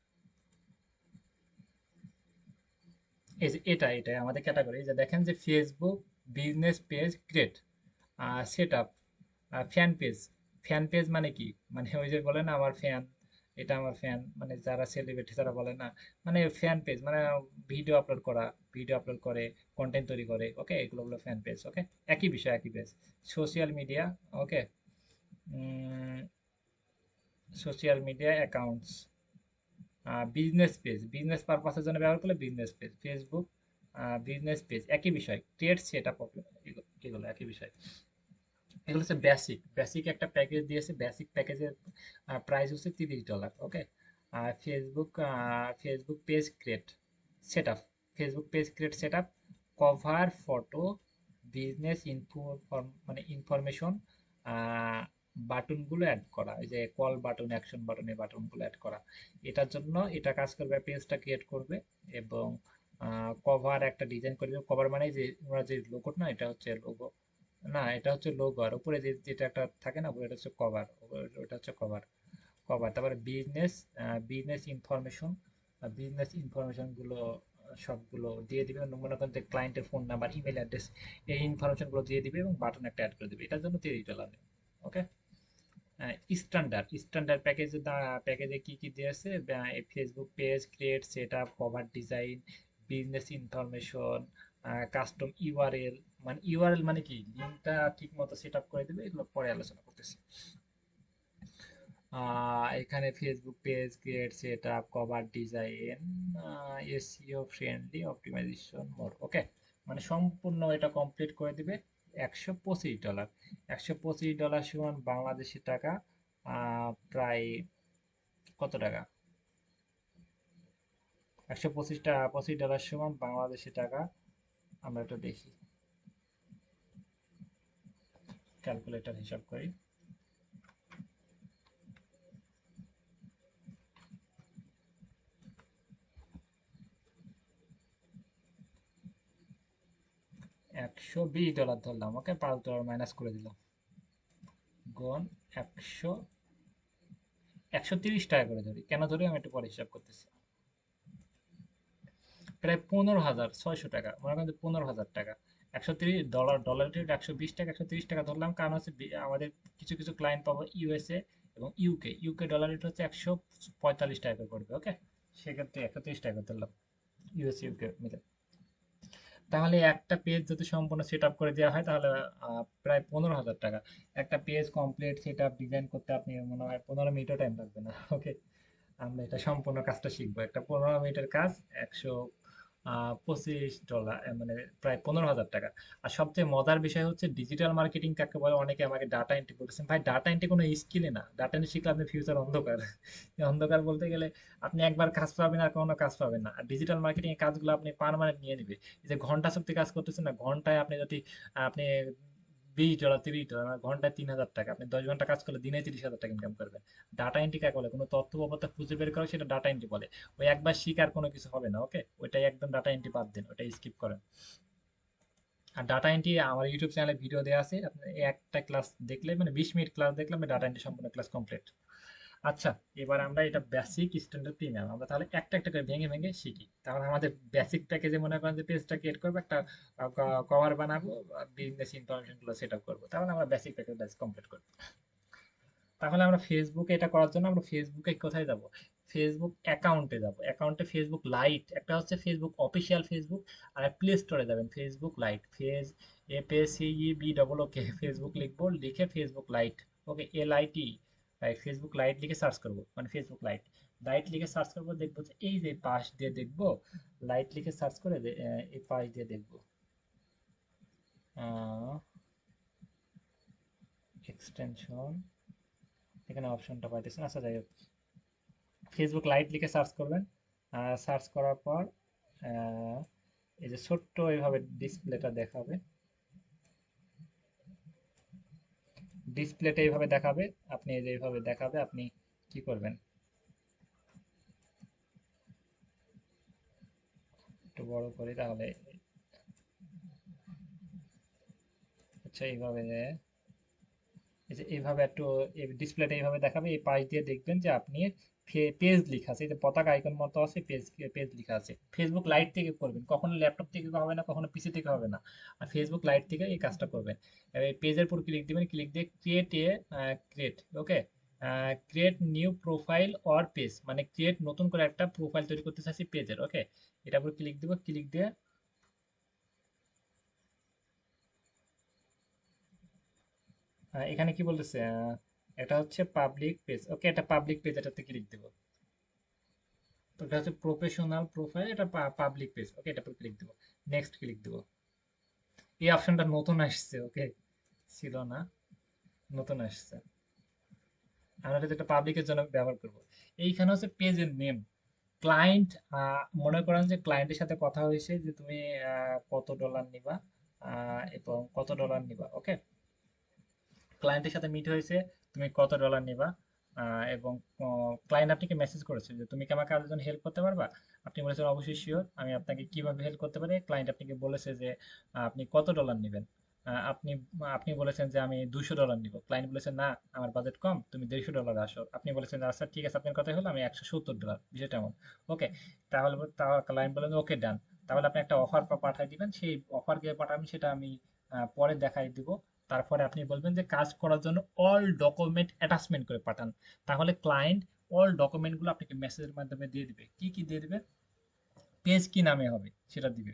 এই যে এটাই আমাদের ক্যাটাগরি। যে দেখেন যে Facebook business page create set up, fan page. Fan page মানে কি, মানে ওই যে বলে না আমার ফ্যান, এটা আমার ফ্যান, মানে যারা সেলিব্রিটি তারা বলে না, মানে ফ্যান পেজ মানে ভিডিও আপলোড করা, ভিডিও আপলোড করে কন্টেন্ট তৈরি করে, ওকে, এগুলো হলো ফ্যান পেজ, ওকে। একই বিষয়, একই page. Social media, okay, social media accounts, business page, business পারপাসের জন্য ব্যবহার করলে business page, Facebook business page, একই বিষয়। ক্রিয়েট সেট আপ, এগুলো একই বিষয়। এগুলো হচ্ছে বেসিক, বেসিক একটা প্যাকেজ দিয়েছে, বেসিক প্যাকেজের প্রাইস হচ্ছে $30, ওকে। আর Facebook page create set up, Facebook page create set up, cover photo, business info, মানে ইনফরমেশন, বাটনগুলো অ্যাড করা, এই যে কল বাটন, অ্যাকশন বাটন, এই বাটনগুলো অ্যাড করা। এটার জন্য এটা কাজ করবে, পেজটা ক্রিয়েট করবে এবং কভার একটা ডিজাইন করবে। কভার মানে যে ওরা যে লোগো, না এটা হচ্ছে লোগো, না এটা হচ্ছে লোগো, আর উপরে যে যেটা একটা থাকে না, ওটা হচ্ছে কভার, ওটা হচ্ছে কভার। কভার, তারপরে business, business information, business information গুলো সবগুলো দিয়ে দিবে। মনে করেন যে ক্লায়েন্টের ফোন নাম্বার, ইমেল অ্যাড্রেস, এই ইনফরমেশন গুলো দিয়ে দিবে এবং বাটন একটা অ্যাড করে দিবে। এটার জন্য $30, ওকে। স্ট্যান্ডার্ড, স্ট্যান্ডার্ড প্যাকেজে, প্যাকেজে কি কি দিয়েছে, Facebook page create set up, cover design, business information, custom URL, মানে ইউআরএল মানে কি, লিঙ্কটা ঠিক মতো সেট আপ করে দেবে, এগুলো পরে আলোচনা করতেছি। এখানে Facebook page create set up, cover design, SEO friendly, optimization more, okay. মানে সম্পূর্ণ এটা কমপ্লিট করে দিবে $125। $125 সমান বাংলাদেশি টাকা প্রায় কত টাকা? $125 সমান বাংলাদেশি টাকা, আমরা এটা দেখি, ক্যালকুলেটর হিসাব করি। $120 ধরলাম, ওকে, $5 মাইনাস করে দিলাম, গুণ 130 টাকা করে ধরি। কেন ধরি আমি একটু পরে হিসাব করতেছি। প্রায় 15,600 টাকা, মনে করেন যে 15,000 টাকা। $130, ডলারটি 120 টাকা, 130 টাকা ধরলাম, কারণ হচ্ছে আমাদের কিছু কিছু ক্লায়েন্ট পাবো ইউএসএ এবং ইউকে, ইউকে ডলার রেট হচ্ছে 145 টাকা করে পড়বে, ওকে। সেক্ষেত্রে 130 টাকা ধরলাম, ইউএসএ ইউকে মিলে। তাহলে একটা পেজ যদি সম্পূর্ণ সেট আপ করে দেওয়া হয়, তাহলে প্রায় 15,000 টাকা। একটা page complete set up design করতে আপনি মনে হয় 15 মিনিটও টাইম লাগবে না, ওকে। আমরা এটা সম্পূর্ণ কাজটা শিখবো, একটা 15 মিনিটের কাজ, $125, মানে প্রায় 15,000 টাকা। আর সবচেয়ে মজার বিষয় হচ্ছে ডিজিটাল মার্কেটিং কাকে বলে, অনেকে আমাকে ডাটা এন্ট্রি বলতেছেন, ভাই ডাটা এন্ট্রি কোনো স্কিলে না, ডাটা এন্ট্রি শিখলে আপনি ফিউচার অন্ধকার। এই অন্ধকার বলতে গেলে আপনি একবার কাজ পাবেন আর কোনো কাজ পাবেন না। আর ডিজিটাল মার্কেটিং এর কাজগুলো আপনি পার্মানেন্ট নিয়ে নিবে। এই যে ঘন্টা চুক্তি কাজ করতেছেন না, ঘন্টায় আপনি যদি আপনি $20 $30, ঘন্টায় 3,000 টাকা। আপনি 10 ঘন্টা কাজ করলে দিনে 30,000 টাকা ইনকাম করবেন। ডাটা এন্ট্রি কাকে বলে? কোনো তথ্য বাবদ খুঁজে বের করা, সেটা ডাটা এন্ট্রি বলে। ওই একবার শিকার কোনো কিছু হবে না, ওকে? ওইটাই একদম ডাটা এন্ট্রি বাদ দেন, ওটাই স্কিপ করেন। আর ডাটা এন্ট্রি আমার ইউটিউব চ্যানেলে ভিডিও দেওয়া আছে, আপনি এই একটা ক্লাস দেখলে, মানে 20 মিনিট ক্লাস দেখলে আমি ডাটা এন্ট্রি সম্পূর্ণ ক্লাস কমপ্লিট। আচ্ছা, এবার আমরা এটা বেসিক, স্ট্যান্ডার্ড, প্রিমিয়াম, আমরা তাহলে একটা একটা করে ভেঙে ভেঙে শিখি। তাহলে আমাদের বেসিক প্যাকেজে মনে করেন যে পেজটা ক্রিয়েট করবো, একটা কভার বানাবো, বিজনেস ইনফরমেশন গুলো সেট আপ করবো, তাহলে আমরা বেসিক প্যাকেজ ব্যাস কমপ্লিট করবো। তাহলে আমরা ফেসবুকে এটা করার জন্য আমরা ফেসবুকে কোথায় যাব? ফেসবুক অ্যাকাউন্টে যাব। অ্যাকাউন্টে ফেসবুক লাইট, একটা হচ্ছে ফেসবুক অফিসিয়াল ফেসবুক, আর প্লে স্টোরে যাবেন ফেসবুক লাইট, FACEBOOK, ফেসবুক লিখবো, লিখে ফেসবুক লাইট, ওকে, LIT, রাইট, ফেসবুক লাইট লিখে সার্চ করব, মানে ফেসবুক লাইট, লাইট লিখে সার্চ করব, দেখবো যে এই যে পাশ দিয়ে দেখবো, লাইট লিখে সার্চ করে এই পাশ দিয়ে দেখবো এক্সটেনশন, এখানে অপশনটা পাইতেছেন। আচ্ছা, যাই হোক, ফেসবুক লাইট লিখে সার্চ করবেন। সার্চ করার পর আহ, এই যে ছোট্ট এইভাবে ডিসপ্লেটা দেখাবে, ডিসপ্লেটা এইভাবে দেখাবে, আপনি এই যে এইভাবে দেখাবে, আপনি কি করবেন, একটু বড় করি তাহলে, আচ্ছা এইভাবে, এই যে এইভাবে একটু ডিসপ্লেটা এইভাবে দেখাবে, এই পাশ দিয়ে দেখবেন যে আপনি পেজ লেখা আছে, এই যে পতাকা আইকন মতো আছে, পেজ পেজ লেখা আছে। ফেসবুক লাইট থেকে করবেন, কখনো ল্যাপটপ থেকে হবে না, কখনো পিসি থেকে হবে না, আর ফেসবুক লাইট থেকে এই কাজটা করবেন। এই পেজের উপর ক্লিক দিবেন, ক্লিক দিয়ে create, okay, create new profile or page, মানে ক্রিয়েট, নতুন করে একটা প্রোফাইল তৈরি করতে চাচ্ছি পেজের, ওকে, এটার উপর ক্লিক দিব, ক্লিক দিয়ে এখানে কি বলতেছে, এটা হচ্ছে পাবলিক পেজ, ওকে, এটা পাবলিক পেজ, এটাতে ক্লিক দিব। তো এটা হচ্ছে প্রফেশনাল প্রোফাইল, এটা পাবলিক পেজ, ওকে, এটা পর ক্লিক দিব, নেক্সট ক্লিক দিব। এই অপশনটা নতুন আসছে, ওকে, ছিল না, নতুন আসছে। আমরা এটা একটা পাবলিকের জন্য ব্যবহার করব। এইখানে হচ্ছে পেজের নেম, ক্লায়েন্ট, মনে করেন যে ক্লায়েন্টের সাথে কথা হয়েছে যে তুমি কত ডলার নিবা, এবং কত ডলার নিবা, ওকে, ক্লায়েন্টের সাথে মিট হয়েছে, তুমি কত ডলার নিবা, এবং ক্লায়েন্ট আপনাকে মেসেজ করেছে যে তুমি কি আমার কাজের জন্য হেল্প করতে পারবা। আপনি বলেছেন অবশ্যই শিওর, আমি আপনাকে কিভাবে হেল্প করতে পারি। ক্লায়েন্ট আপনাকে বলেছে যে আপনি কত ডলার নেবেন। আপনি আপনি বলেছেন যে আমি $200 নিব। ক্লায়েন্ট বলেছে না, আমার বাজেট কম, তুমি $150 আসো। আপনি বলেছেন যে আচ্ছা ঠিক আছে, আপনার কথাই হলো, আমি $170, বিষয়টা এমন, ওকে। তাহলে ক্লায়েন্ট বলেন ওকে ডান। তাহলে আপনি একটা অফার পাঠিয়ে দিবেন, সেই অফার দিয়ে পাঠাবেন, সেটা আমি পরে দেখাই দিব। তারপরে আপনি বলবেন যে কাজ করার জন্য অল ডকুমেন্ট অ্যাটাচমেন্ট করে পাঠান। তাহলে ক্লায়েন্ট অল ডকুমেন্টগুলো আপনাকে মেসেজের মাধ্যমে দিয়ে দিবে। কি কি দিয়ে দিবে? পেজ কি নামে হবে সেটা দিবে,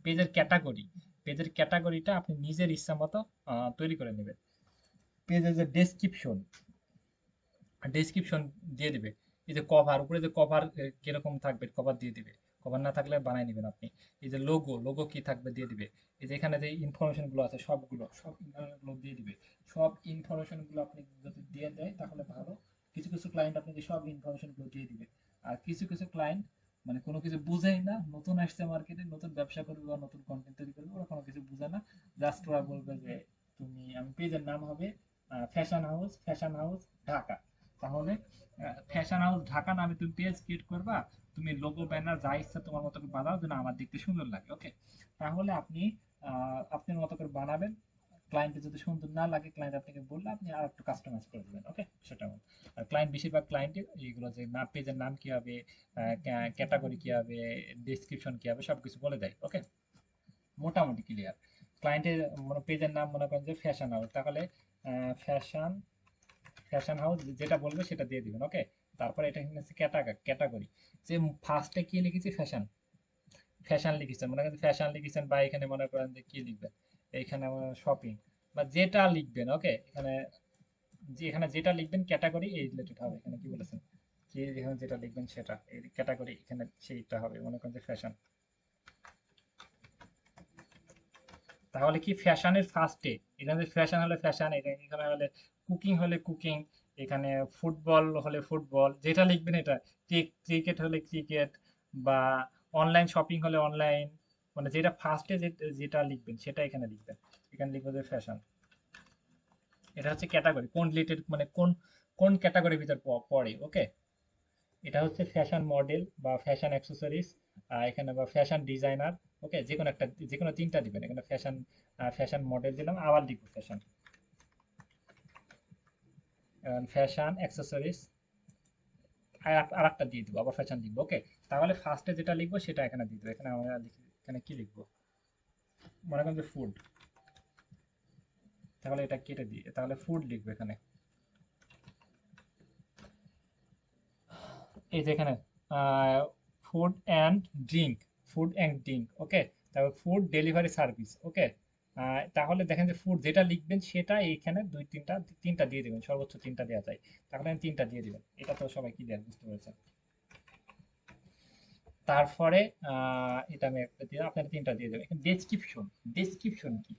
পেজের ক্যাটাগরি, পেজের ক্যাটাগরিটা আপনি নিজের ইচ্ছা মতো তৈরি করে নেবেন। পেজের যে ডেসক্রিপশন, ডেসক্রিপশন দিয়ে দিবে। এই যে কভার, উপরে যে কভার কিরকম থাকবে, কভার দিয়ে দিবে। কভার না থাকলে বানাই নেবেন আপনি। এই যে লোগো, লোগো কি থাকবে দিয়ে দিবে। এই যে এখানে যে ইনফরমেশন গুলো আছে সবগুলো, সব ইনফরমেশন গুলো দিয়ে দিবে। সব ইনফরমেশন গুলো আপনি যদি দিয়ে দেয় তাহলে ভালো। কিছু কিছু ক্লায়েন্ট আপনাকে সব ইনফরমেশন গুলো দিয়ে দিবে। আর কিছু কিছু ক্লায়েন্ট মানে কোনো কিছু বুঝেই না, নতুন আসছে মার্কেটে, নতুন ব্যবসা করবে বা নতুন কন্টেন্ট তৈরি করবে, ওরা কোনো কিছু বুঝে না। জাস্ট ওরা বলবে যে তুমি, আমি পেজের নাম হবে ফ্যাশন হাউস ঢাকা। তাহলে ফ্যাশন হাউস ঢাকা নামে তুমি পেজ ক্রিয়েট করবা, তুমি লোগো ব্যানার যা ইচ্ছা তোমার মতো করে বানাও, যেন আমার দেখতে সুন্দর লাগে, ওকে। তাহলে আপনি আপনার মতো করে বানাবেন। ক্লায়েন্টের যদি সুন্দর না লাগে, ক্লায়েন্ট আপনাকে বললে আপনি আর একটু কাস্টমাইজ করে দেবেন, ওকে, সেটা এমন। আর ক্লায়েন্ট, বেশিরভাগ ক্লায়েন্টে এইগুলো যে না, পেজের নাম কি হবে, ক্যাটাগরি কি হবে, ডেসক্রিপশন কি হবে, সবকিছু বলে দেয়, ওকে, মোটামুটি ক্লিয়ার। ক্লায়েন্টের পেজের নাম মনে করেন যে ফ্যাশন হাউস, তাহলে ফ্যাশন ফ্যাশন হাউস যেটা বলবে সেটা দিয়ে দিবেন, ওকে। তারপরে এটা এখানে হচ্ছে ক্যাটাগরি, যে ফার্স্টে কি লিখেছি, ফ্যাশন, ফ্যাশন লিখেছেন, মনে করেন ফ্যাশন লিখেছেন, বা এখানে মনে করেন যে কি লিখবেন, এইখানে শপিং, বা যেটা লিখবেন, ওকে, এখানে যে এখানে যেটা লিখবেন ক্যাটাগরি এই রিলেটেড হবে, এখানে কি বলেছেন, কি এখানে যেটা লিখবেন সেটা এই ক্যাটাগরি, এখানে সেইটা হবে, মনে করেন যে ফ্যাশন। তাহলে কি ফ্যাশনের ফার্স্টে, এখানে ফ্যাশন হলে ফ্যাশন, এখানে হলে কুকিং হলে কুকিং, এখানে ফুটবল হলে ফুটবল, যেটা লিখবেন এটা, ক্রিকেট হলে ক্রিকেট, বা অনলাইন শপিং হলে অনলাইন, মানে যেটা ফার্স্টে যেটা লিখবেন সেটা এখানে লিখবেন। এখানে লিখবো যে ফ্যাশন, এটা হচ্ছে ক্যাটাগরি, কোন রিলেটেড মানে কোন কোন ক্যাটাগরির ভিতর পড়ে। ওকে, এটা হচ্ছে ফ্যাশন মডেল বা ফ্যাশন অ্যাক্সেসরিজ, এখানে বা ফ্যাশন ডিজাইনার। ওকে, যে কোনো একটা, যে কোনো তিনটা দিবেন এখানে। ফ্যাশন, ফ্যাশন মডেল দিলাম, আবার লিখবো ফ্যাশন, ফ্যাশন অ্যাক্সেসরিজ, আর একটা দিয়ে দিব, আবার ফ্যাশন লিখবো। ওকে, তাহলে ফার্স্টে যেটা লিখবো সেটা এখানে দিয়ে দেবো। এখানে আমরা লিখি, এখানে কি লিখবো, মনে করেন যে ফুড, তাহলে এটা কেটে দিই, তাহলে ফুড লিখবো এখানে। এই যে এখানে food and drink, food and drink. Okay, তারপর ফুড ডেলিভারি সার্ভিস। ওকে, তাহলে দেখেন যে ফুড যেটা লিখবেন সেটা এইখানে দুই তিনটা, তিনটা দিয়ে দেবেন, সর্বোচ্চ তিনটা দেওয়া যায়। তাহলে আমি তিনটা দিয়ে দিবেন, এটা তো সবাই ক্লিয়ার, বুঝতে পেরেছেন। তারপরে এটা আমি একটা দিয়ে, আপনার তিনটা দিয়ে দেবেন। এখানে ডেসক্রিপশন, ডেসক্রিপশন কি,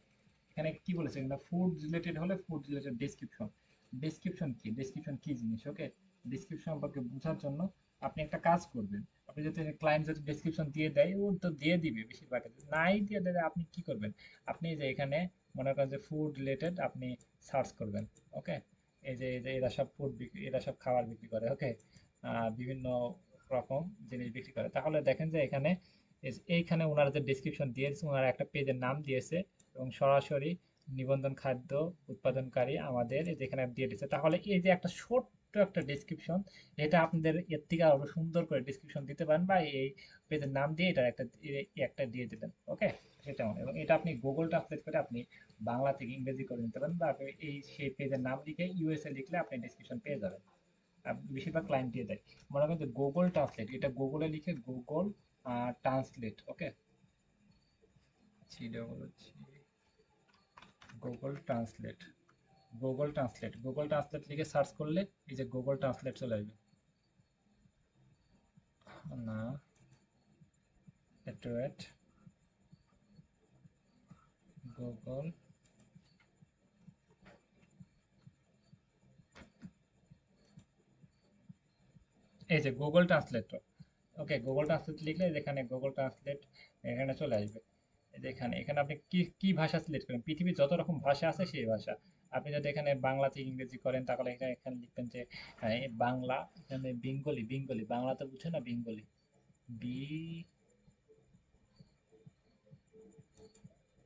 এখানে কি বলেছে, না ফুড রিলেটেড হলে ফুড রিলেটেড ডেসক্রিপশন। ডেসক্রিপশন কি, ডেসক্রিপশন কি জিনিস। ওকে, ডেসক্রিপশন সম্পর্কে বোঝার জন্য আপনি একটা কাজ করবেন। আপনি যদি ক্লায়েন্ট যদি ডেসক্রিপশন দিয়ে দেয়, ও তো দিয়ে দিবে বেশিরভাগ ক্ষেত্রে। নাই দিয়ে দেবে, আপনি কি করবেন, আপনি যে এখানে মনে করেন যে ফুড রিলেটেড আপনি সার্চ করবেন। ওকে, এই যে এরা সব ফুড বিক্রি, এরা সব খাবার বিক্রি করে। ওকে, বিভিন্ন রকম জিনিস বিক্রি করে। তাহলে দেখেন যে এখানে এইখানে ওনারা যে ডেসক্রিপশন দিয়েছে, ওনারা একটা পেজের নাম দিয়েছে এবং সরাসরি নিবন্ধন খাদ্য উৎপাদনকারী আমাদের যেখানে দিয়ে দিচ্ছে। তাহলে এই যে একটা ছোট্ট একটা ডেসক্রিপশন, এটা আপনাদের এর থেকে আরো সুন্দর করে ডেসক্রিপশন দিতে পারেন, বা এই পেজের নাম দিয়ে এটা একটা একটা দিয়ে দিবেন। ওকে, সেটা এবং এটা আপনি গুগল ট্রান্সলেট করে আপনি বাংলা থেকে ইংরেজি করে নিতে পারেন, বা আপনি এই সেই পেজের নাম লিখে ইউএসএ লিখলে আপনি ডেসক্রিপশন পেয়ে যাবেন। বেশিরভাগ ক্লায়েন্ট দিয়ে দেয়। মনে করেন যে গুগল ট্রান্সলেট, এটা গুগলে লিখে Google translate. Okay, Google translate, Google translate, Google translate লিখে সার্চ করলে এই যে গুগল ট্রান্সলেট চলে আসবে। না, একটু ওয়েট, গুগল, এই যে Google translate. Okay, Google translate লিখলে যেখানে গুগল ট্রান্সলেট এখানে চলে আসবে। এই যে এখানে, এখানে আপনি কি কি ভাষা সিলেক্ট করেন, পৃথিবীর যত রকম ভাষা আছে সেই ভাষা। আপনি যদি এখানে বাংলা থেকে ইংরেজি করেন, তাহলে এখানে এখানে লিখবেন যে বাংলা, এখানে বেঙ্গলি, বেঙ্গলি বাংলা তো বুঝে না, বেঙ্গলি, বি,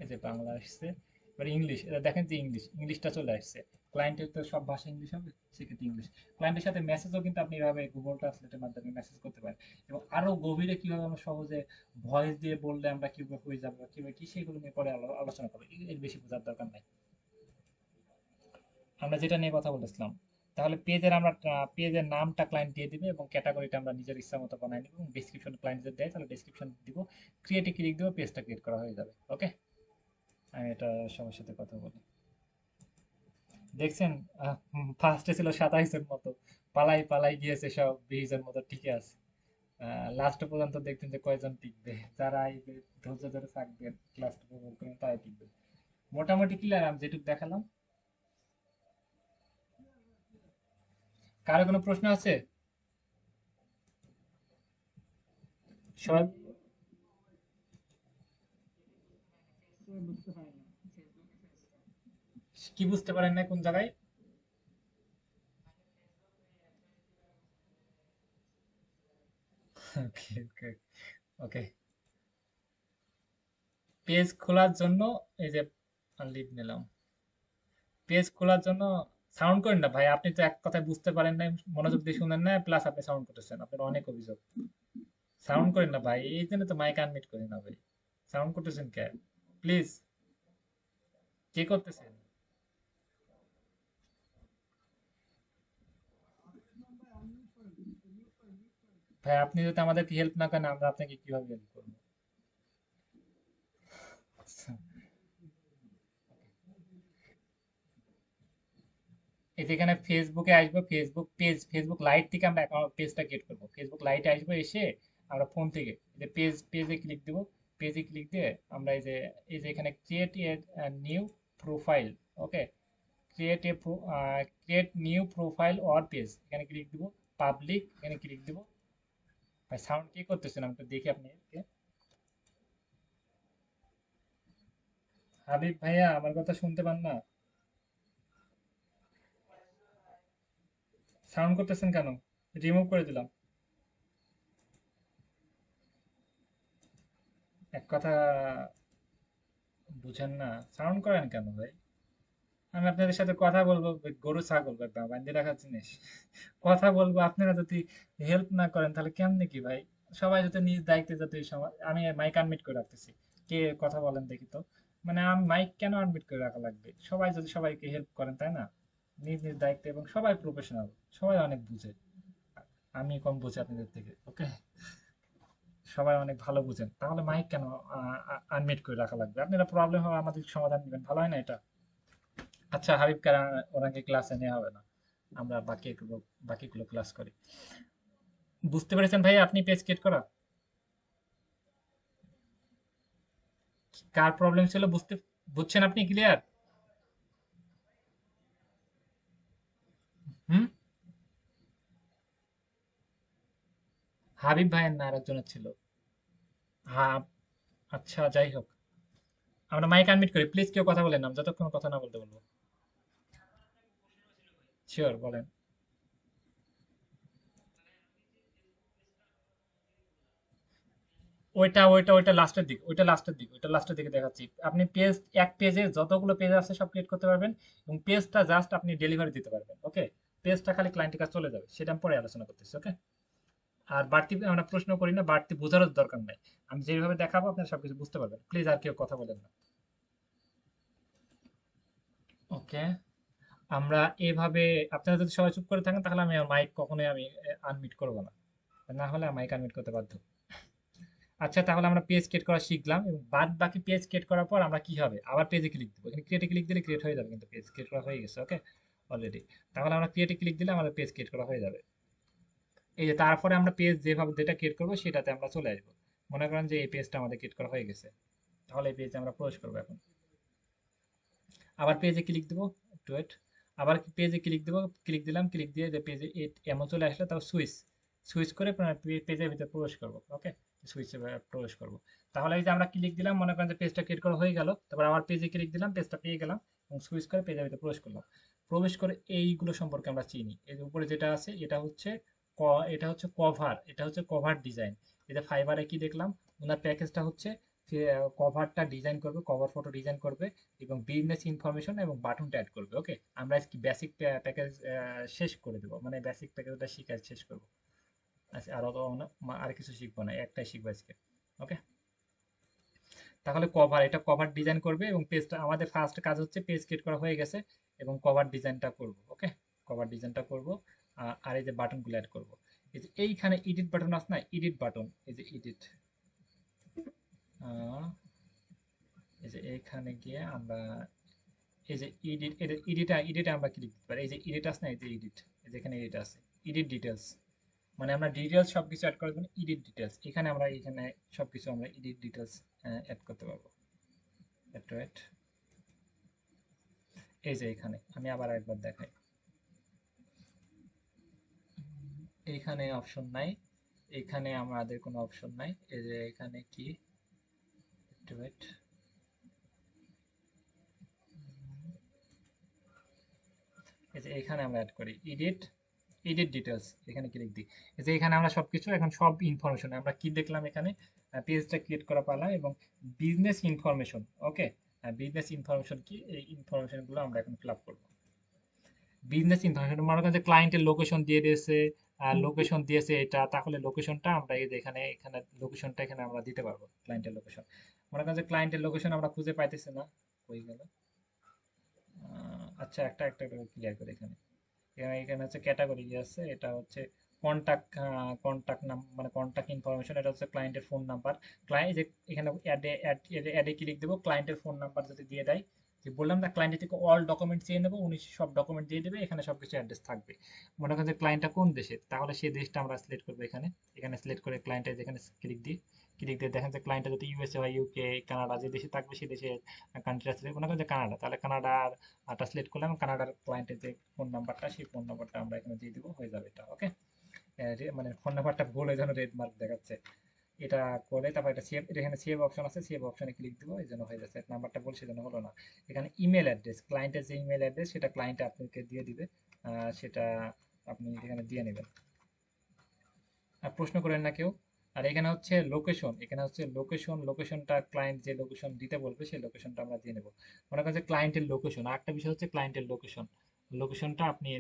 এই যে বাংলা আসছে। এবার ইংলিশ, এটা দেখেন যে ইংলিশ, ইংলিশটা চলে আসছে। ক্লায়েন্টের তো সব ভাষা ইংলিশ হবে, সেক্ষেত্রে ইংলিশ। ক্লায়েন্টের সাথে মেসেজও কিন্তু আপনি এভাবে গুগল ট্রান্সলেটের মাধ্যমে মেসেজ করতে পারেন। এবং আরো গভীরে কিভাবে আমরা সহজে ভয়েস দিয়ে বললে আমরা কিভাবে হয়ে যাবো, কিভাবে কি, সেগুলো নিয়ে পরে আলোচনা করবো। এর বেশি বোঝার দরকার নাই। আমরা যেটা নিয়ে কথা বলেছিলাম, তাহলে পেজের আমরা পেজের নামটা ক্লায়েন্ট দিয়ে দিবে এবং ক্যাটাগরিটা আমরা নিজের ইচ্ছা মতো বানাই নিব, এবং ডেসক্রিপশন ক্লায়েন্ট যদি দেয় তাহলে ডেসক্রিপশন দিব, ক্রিয়েটে ক্লিক দিব, পেজটা ক্রিয়েট করা হয়ে যাবে। ওকে, আমি এটা সবার সাথে কথা বলি। দেখছেন, ফার্স্টে ছিল 27-এর মতো, পালাই পালাই গিয়েছে সব 20-এর মতো টিকে আছে। লাস্ট পর্যন্ত দেখবেন যে কয়জন টিকবে, যারা এই যে ধৈর্য ধরে থাকবেন, ক্লাস উপভোগ করবেন, তারাই টিকবে। মোটামুটি ক্লিয়ার আমি যেটুকু দেখালাম। কারো কোনো প্রশ্ন আছে? সবাই কি বুঝতে পারেন না কোন জায়গায়? ওকে, ওকে, ওকে। পেজ খোলার জন্য এই যে লিভ নিলাম। পেজ খোলার জন্য সাউন্ড করেন না ভাই, আপনি তো এক কথায় বুঝতে পারেন না, মনোযোগ দিয়ে শুনেন না, প্লাস আপনি সাউন্ড করতেছেন, আপনার অনেক অভিযোগ। সাউন্ড করেন না ভাই, এই জন্য তো মাইক আনমিউট করি না ভাই। সাউন্ড করতেছেন কে, প্লিজ, কে করতেছেন? ভাই আপনি যদি আমাদেরকে হেল্প না করেন, আমরা আপনাকে কিভাবে হেল্প করবো? আচ্ছা, এই যে এখানে ফেসবুকে আসবো, ফেসবুক পেজ, ফেসবুক লাইট থেকে আমরা অ্যাকাউন্ট পেজটা ক্রিয়েট করবো। ফেসবুক লাইটে আসবো, এসে আমরা ফোন থেকে এই যে পেজ, পেজে ক্লিক দিব। পেজে ক্লিক দিয়ে আমরা এই যে এখানে create a new profile. Okay, create a create new profile or page, এখানে ক্লিক দিব। পাবলিক, এখানে ক্লিক দিব। ভাই সাউন্ড কি করতেছেন, আমি তো দেখি আপনি হাবিব ভাইয়া, আমার কথা শুনতে পান না? সাউন্ড করতেছেন কেন? রিমুভ করে দিলাম। এক কথা বুঝেন না, সাউন্ড করেন কেন ভাই? আমি আপনাদের সাথে কথা বলবো, গরু ছাগল একদম বান্ধে রাখার জিনিস। কথা বলবো, আপনারা যদি হেল্প না করেন তাহলে কেমনে কি ভাই? সবাই যাতে নিজ দায়িত্বে যাতে এই সময় আমি মাইক আনমিট করে রাখতেছি। কে কথা বলেন দেখি তো। মানে আমি মাইক কেন আনমিট করে রাখা লাগবে? সবাই যদি সবাইকে হেল্প করেন, তাই না? নিজ নিজ দায়িত্বে, এবং সবাই প্রফেশনাল, সবাই অনেক বুঝে। আমি কম বুঝি আপনাদের থেকে, ওকে? সবাই অনেক ভালো বুঝেন, তাহলে মাইক কেন আনমিট করে রাখা লাগবে? আপনারা প্রবলেম হবে আমাদের সমাধান দিবেন, ভালো হয় না এটা? আচ্ছা হাবিব কারণ ওনাকে ক্লাসে নেওয়া হবে না, আমরা বাকিগুলো ক্লাস করি। বুঝতে পেরেছেন ভাই আপনি পেজ ক্রিয়েট করা কার প্রবলেম ছিল? বুঝছেন আপনি ক্লিয়ার? হুম। হাবিব ভাইয়ের না আরেকজনের ছিল। হ্যাঁ। আচ্ছা যাই হোক, আমরা মাইক আনমিট করি, প্লিজ কেউ কথা বলেন না, আমি যতক্ষণ কথা না বলতে বলবো। শিওর বলেন। ওইটা লাস্টের দিক, ওইটা লাস্টের দিকে দেখাচ্ছি। আপনি পেজ, এক পেজে যতগুলো পেজ আছে সব ক্রিয়েট করতে পারবেন, এবং পেজটা জাস্ট আপনি ডেলিভারি দিতে পারবেন, ওকে? পেজটা খালি ক্লায়েন্টের কাছে চলে যাবে, সেটা আমি পরে আলোচনা করতেছি, ওকে? আর বাড়তি আমরা প্রশ্ন করি না, বাড়তি বোঝারও দরকার নাই। আমি যেভাবে দেখাবো আপনারা সবকিছু বুঝতে পারবেন, প্লিজ আর কেউ কথা বলেন না। ওকে, আমরা এভাবে, আপনারা যদি সবাই চুপ করে থাকেন তাহলে আমি মাইক কখনোই আমি আনমিট করবো না, না হলে মাইক আনমিট করতে বাধ্য। আচ্ছা তাহলে আমরা পেজ ক্রিয়েট করা শিখলাম, এবং বাদ বাকি পেজ ক্রিয়েট করার পর আমরা কি হবে, আবার পেজে ক্লিক দেবো, এখানে ক্রিয়েটে ক্লিক দিলে ক্রিয়েট হয়ে যাবে, কিন্তু পেজ ক্রিয়েট করা হয়ে গেছে, ওকে? অলরেডি। তাহলে আমরা ক্রিয়েটে ক্লিক দিলে আমাদের পেজ ক্রিয়েট করা হয়ে যাবে। এই যে তারপরে আমরা পেজ যেভাবে যেটা ক্রিয়েট করবো সেটাতে আমরা চলে আসবো। মনে করেন যে এই পেজটা আমাদের ক্রিয়েট করা হয়ে গেছে, তাহলে এই পেজে আমরা প্রবেশ করবো এখন। আবার পেজে ক্লিক দেবো, একটু ওয়েট। আবার পেজে ক্লিক দেবো, ক্লিক দিলাম, ক্লিক দিয়ে যে পেজে এমন চলে আসলে তাও সুইচ সুইচ করে পেজের ভিতরে প্রবেশ করবো, ওকে? সুইচে প্রবেশ করবো। তাহলে এই যে আমরা ক্লিক দিলাম, মনে করেন যে পেজটা ক্রিয়েট করা হয়ে গেল, তারপর আবার পেজে ক্লিক দিলাম, পেজটা পেয়ে গেলাম, এবং সুইচ করে পেজের ভিতরে প্রবেশ করলাম। প্রবেশ করে এইগুলো সম্পর্কে আমরা চিনি। এর উপরে যেটা আছে এটা হচ্ছে কভার, এটা হচ্ছে কভার ডিজাইন। এটা ফাইবারে কি দেখলাম, ওনার প্যাকেজটা হচ্ছে কভারটা ডিজাইন করবে, কভার ফটো ডিজাইন করবে, এবং বিজনেস ইনফরমেশন এবং বাটনটা অ্যাড করবে, ওকে? আমরা আজকে বেসিক প্যাকেজ শেষ করে দেবো, মানে বেসিক প্যাকেজটা শিখে আজ শেষ করবো। আচ্ছা আর আর কিছু শিখবো না, একটাই শিখবো আজকে, ওকে? তাহলে কভার, এটা কভার ডিজাইন করবে, এবং পেজটা আমাদের ফার্স্ট কাজ হচ্ছে পেজ ক্রিয়েট করা হয়ে গেছে, এবং কভার ডিজাইনটা করব, ওকে? কভার ডিজাইনটা করব, আর এই যে বাটনগুলো অ্যাড করব। এই যে এইখানে এডিট বাটন আছে না, এডিট বাটন, এই যে এডিট, এই যে এইখানে গিয়ে আমরা এই যে এডিটে আমরা ক্লিক দিতে পারি। এই যে এডিট আছে না, এই যে এডিট, এই যে এখানে এডিট আছে, এডিট ডিটেলস, মানে আমরা ডিটেলস সবকিছু অ্যাড করার জন্য এডিট ডিটেলস, এখানে আমরা এখানে সবকিছু আমরা এডিট ডিটেলস অ্যাড করতে পারবো। একটু wait, এই যে এখানে আমি আবার একবার দেখাই, এইখানে অপশন নাই, এখানে আমাদের কোনো অপশন নাই, এই যে এখানে কি, একটু wait, এই যে এখানে আমরা অ্যাড করি এডিট, এডিট ডিটেলস, এখানে ক্লিক দিই। এই যে এখানে আমরা সবকিছু এখন সব ইনফরমেশন আমরা কি দেখলাম এখানে, পেজটা ক্রিয়েট করা পারলাম, এবং বিজনেস ইনফরমেশন, ওকে? বিজনেস ইনফরমেশন কি, এই ইনফরমেশন গুলো আমরা এখন ফিল আপ করবো। বিজনেস ইনফরমেশন মনে করেন যে ক্লায়েন্টের লোকেশন দিয়ে দিয়েছে, লোকেশন দিয়েছে এটা, তাহলে লোকেশনটা আমরা এই যে এখানে এখানে লোকেশনটা এখানে আমরা দিতে পারবো, ক্লায়েন্টের লোকেশন। মনে করেন যে ক্লায়েন্টের লোকেশন আমরা খুঁজে পাইতেছি না, কই গেল? আচ্ছা একটা একটা করে ক্লিয়ার করে এখানে, এখানে এখানে হচ্ছে ক্যাটাগরি আছে, এটা হচ্ছে কন্টাক্ট, কন্টাক্ট নাম মানে কন্টাক্ট ইনফরমেশন, এটা হচ্ছে ক্লায়েন্টের ফোন নাম্বার। ক্লায়েন্ট যে এখানে অ্যাডে ক্লিক দেবো, ক্লায়েন্টের ফোন নাম্বার যদি দিয়ে দেয়, যে বললাম না ক্লায়েন্টের থেকে অল ডকুমেন্ট চেয়ে নেবো, উনি সব ডকুমেন্ট দিয়ে দেবে, এখানে সবকিছু অ্যাড্রেস থাকবে। মনে করেন যে ক্লায়েন্টটা কোন দেশে, তাহলে সেই দেশটা আমরা সিলেক্ট করবো এখানে, এখানে সিলেক্ট করে ক্লায়েন্টের যেখানে ক্লিক দিই, ক্লিক দিয়ে দেখেন যে ক্লায়েন্টটা যদি ইউএসএ বা ইউকে, কানাডা, যে দেশে থাকবে সেই দেশে কান্ট্রিটা সিলেক্ট, মনে করেন যে কানাডা, তাহলে কানাডার সিলেক্ট করলাম, কানাডার ক্লায়েন্টের যে ফোন নাম্বারটা, সেই ফোন নাম্বারটা আমরা এখানে দিয়ে দিব, হয়ে যাবে এটা, ওকে? মানে ফোন নাম্বারটা বলে যেন রেড মার্ক দেখাচ্ছে, এটা করে তারপর এটা সেভ, এটা এখানে সেভ অপশন আছে, সেভ অপশনে ক্লিক দিব, এই জন্য হয়ে যাচ্ছে, নাম্বারটা বলছে যেন হলো না। এখানে ইমেল অ্যাড্রেস, ক্লায়েন্টের যে ইমেল অ্যাড্রেস সেটা ক্লায়েন্ট আপনাকে দিয়ে দিবে, সেটা আপনি এখানে দিয়ে নেবেন। আর প্রশ্ন করেন না কেউ। আর এখানে হচ্ছে লোকেশন, এখানে হচ্ছে লোকেশনটা ক্লায়েন্ট যে লোকেশন দিতে বলবে সেই লোকেশনটা আমরা দিয়ে নেব। মনে করেন যে ক্লায়েন্টের লোকেশন, আরেকটা বিষয় হচ্ছে ক্লায়েন্টের লোকেশন, লোকেশনটা আপনি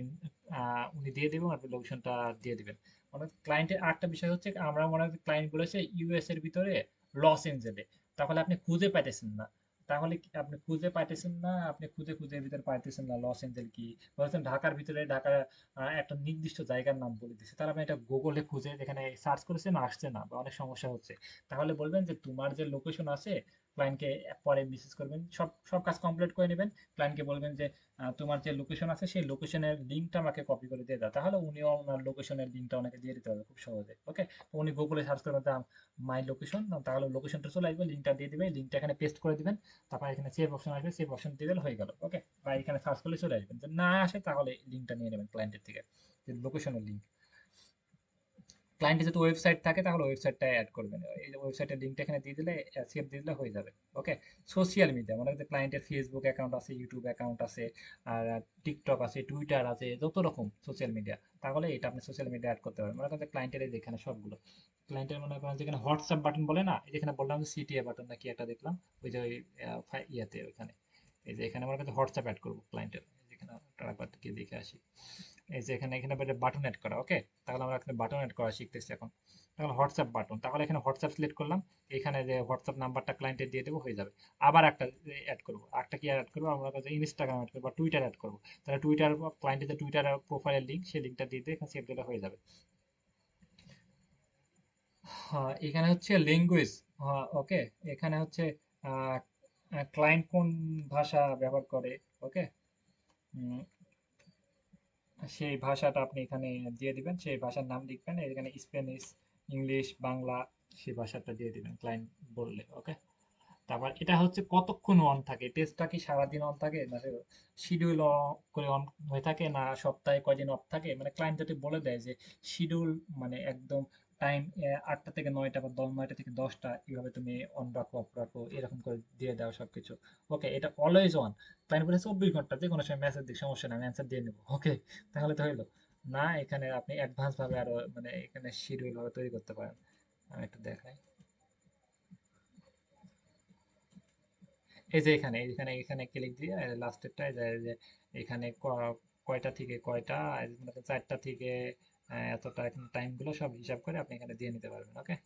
উনি দিয়ে দেবেন, আপনি লোকেশনটা দিয়ে দিবেন। মানে ক্লায়েন্টের আরেকটা বিষয় হচ্ছে আমরা মনে হয় ক্লায়েন্ট বলেছে ইউএস এর ভিতরে লস এঞ্জেলে, তাহলে আপনি খুঁজে পাইতেছেন না, তাহলে আপনি খুঁজে পাইতেছেন না, আপনি খুঁজে খুঁজে এর ভিতরে পাইতেছেন না লস এঞ্জেল কি, বলেছেন ঢাকার ভিতরে, ঢাকা একটা নির্দিষ্ট জায়গার নাম বলে দিচ্ছে, তাহলে আপনি এটা গুগলে খুঁজে এখানে সার্চ করেছেন আসছে না বা অনেক সমস্যা হচ্ছে, তাহলে বলবেন যে তোমার যে লোকেশন আছে, ক্লায়েন্টকে পরে মেসেজ করবেন, সব সব কাজ কমপ্লিট করে নেবেন, ক্লায়েন্টকে বলবেন যে তোমার যে লোকেশন আছে সেই লোকেশনের লিঙ্কটা আমাকে কপি করে দিয়ে দাও, তাহলে উনিও ওনার লোকেশনের লিঙ্কটা ওনাকে দিয়ে দিতে হবে খুব সহজে। ওকে, উনি গুগলে সার্চ করবেন মাই লোকেশন, তাহলে লোকেশনটা চলে আসবে, লিঙ্কটা দিয়ে দিবে, লিঙ্কটা এখানে পেস্ট করে দিবেন, তারপর এখানে সেভ অপশন আসবে, সেভ অপশন দিয়ে দিলে হয়ে গেল। ওকে, বা এখানে সার্চ করলে চলে আসবেন, যদি না আসে তাহলে লিঙ্কটা নিয়ে নেবেন ক্লায়েন্টের থেকে, যে লোকেশনের লিঙ্ক। ক্লায়েন্টের যদি ওয়েবসাইট থাকে তাহলে ওয়েবসাইটটা অ্যাড করবেন, এই যে ওয়েবসাইটের লিঙ্কটা এখানে দিয়ে দিলে, সেভ দিয়ে দিলে হয়ে যাবে। ওকে, সোশ্যাল মিডিয়া মনে করেন ক্লায়েন্টের ফেসবুক অ্যাকাউন্ট আছে, ইউটিউব অ্যাকাউন্ট আছে, আর টিকটক আছে, টুইটার আছে, যত রকম সোশ্যাল মিডিয়া, তাহলে এটা আপনি সোশ্যাল মিডিয়া অ্যাড করতে পারেন। মনে করেন ক্লায়েন্টের এই যেখানে সবগুলো ক্লায়েন্টের, মনে করেন যেখানে হোয়াটসঅ্যাপ বাটন বলে না, এই যেখানে বললাম যে সিটিএ বাটন নাকি একটা দেখলাম, ওই যে ওই ইয়াতে ওইখানে, এই যে এখানে আমার কাছে হোয়াটসঅ্যাপ অ্যাড করবো ক্লায়েন্টের, যেখানে একবার গিয়ে দেখে আসি, এই যে এখানে এখানে বাটন অ্যাড করা। ওকে, তাহলে আমরা এখানে বাটন অ্যাড করা শিখতেছি এখন। তাহলে হোয়াটসঅ্যাপ বাটন, তাহলে এখানে হোয়াটসঅ্যাপ সিলেক্ট করলাম, এখানে যে হোয়াটসঅ্যাপ নাম্বারটা ক্লায়েন্টে দিয়ে দেবো, হয়ে যাবে। আবার একটা অ্যাড করবো, একটা কি অ্যাড করবো, আমরা কাছে ইনস্টাগ্রাম অ্যাড করবো বা টুইটার অ্যাড করবো, তাহলে টুইটার ক্লায়েন্টের যে টুইটার প্রোফাইলের লিঙ্ক, সেই লিঙ্কটা দিয়ে দিয়ে এখানে সেভ দিলে হয়ে যাবে। হ্যাঁ, এখানে হচ্ছে ল্যাঙ্গুয়েজ। ওকে, এখানে হচ্ছে ক্লায়েন্ট কোন ভাষা ব্যবহার করে। ওকে, সেই ভাষাটা আপনি এখানে দিয়ে দিবেন, সেই ভাষার নাম লিখবেন, এখানে স্প্যানিশ, ইংলিশ, বাংলা, সেই ভাষাটা দিয়ে দিবেন ক্লায়েন্ট বললে। ওকে, তারপর এটা হচ্ছে কতক্ষণ অন থাকে, টেস্টটা কি সারাদিন অন থাকে না শিডিউল করে অন হয়ে থাকে, না সপ্তাহে কয়দিন অফ থাকে, মানে ক্লায়েন্ট যদি বলে দেয় যে শিডিউল, মানে একদম টাইম 8টা থেকে 9টা বা 9টা থেকে 10টা, এইভাবে তুমি অন রাখো অফ রাখো, এরকম করে দিয়ে দাও সবকিছু। ওকে, এটা অলওয়েজ অন, ক্লায়েন্ট বলে 24 ঘন্টা যে কোনো সময় মেসেজ দিক, সমস্যা নাই, আমি অ্যান্সার দিয়ে নেবো। ওকে, তাহলে তো হইলো না, এখানে আপনি অ্যাডভান্স ভাবে আরো মানে এখানে শিডিউল ভাবে তৈরি করতে পারেন। আমি একটু দেখাই, এই যে এখানে এখানে এখানে ক্লিক দিয়ে লাস্টেরটায় যায় যে এখানে কয়টা থেকে কয়টা, মনে করেন 4টা থেকে এতটা, এখানে টাইম গুলো সব হিসাব করে আপনি এখানে দিয়ে নিতে পারবেন। ওকে,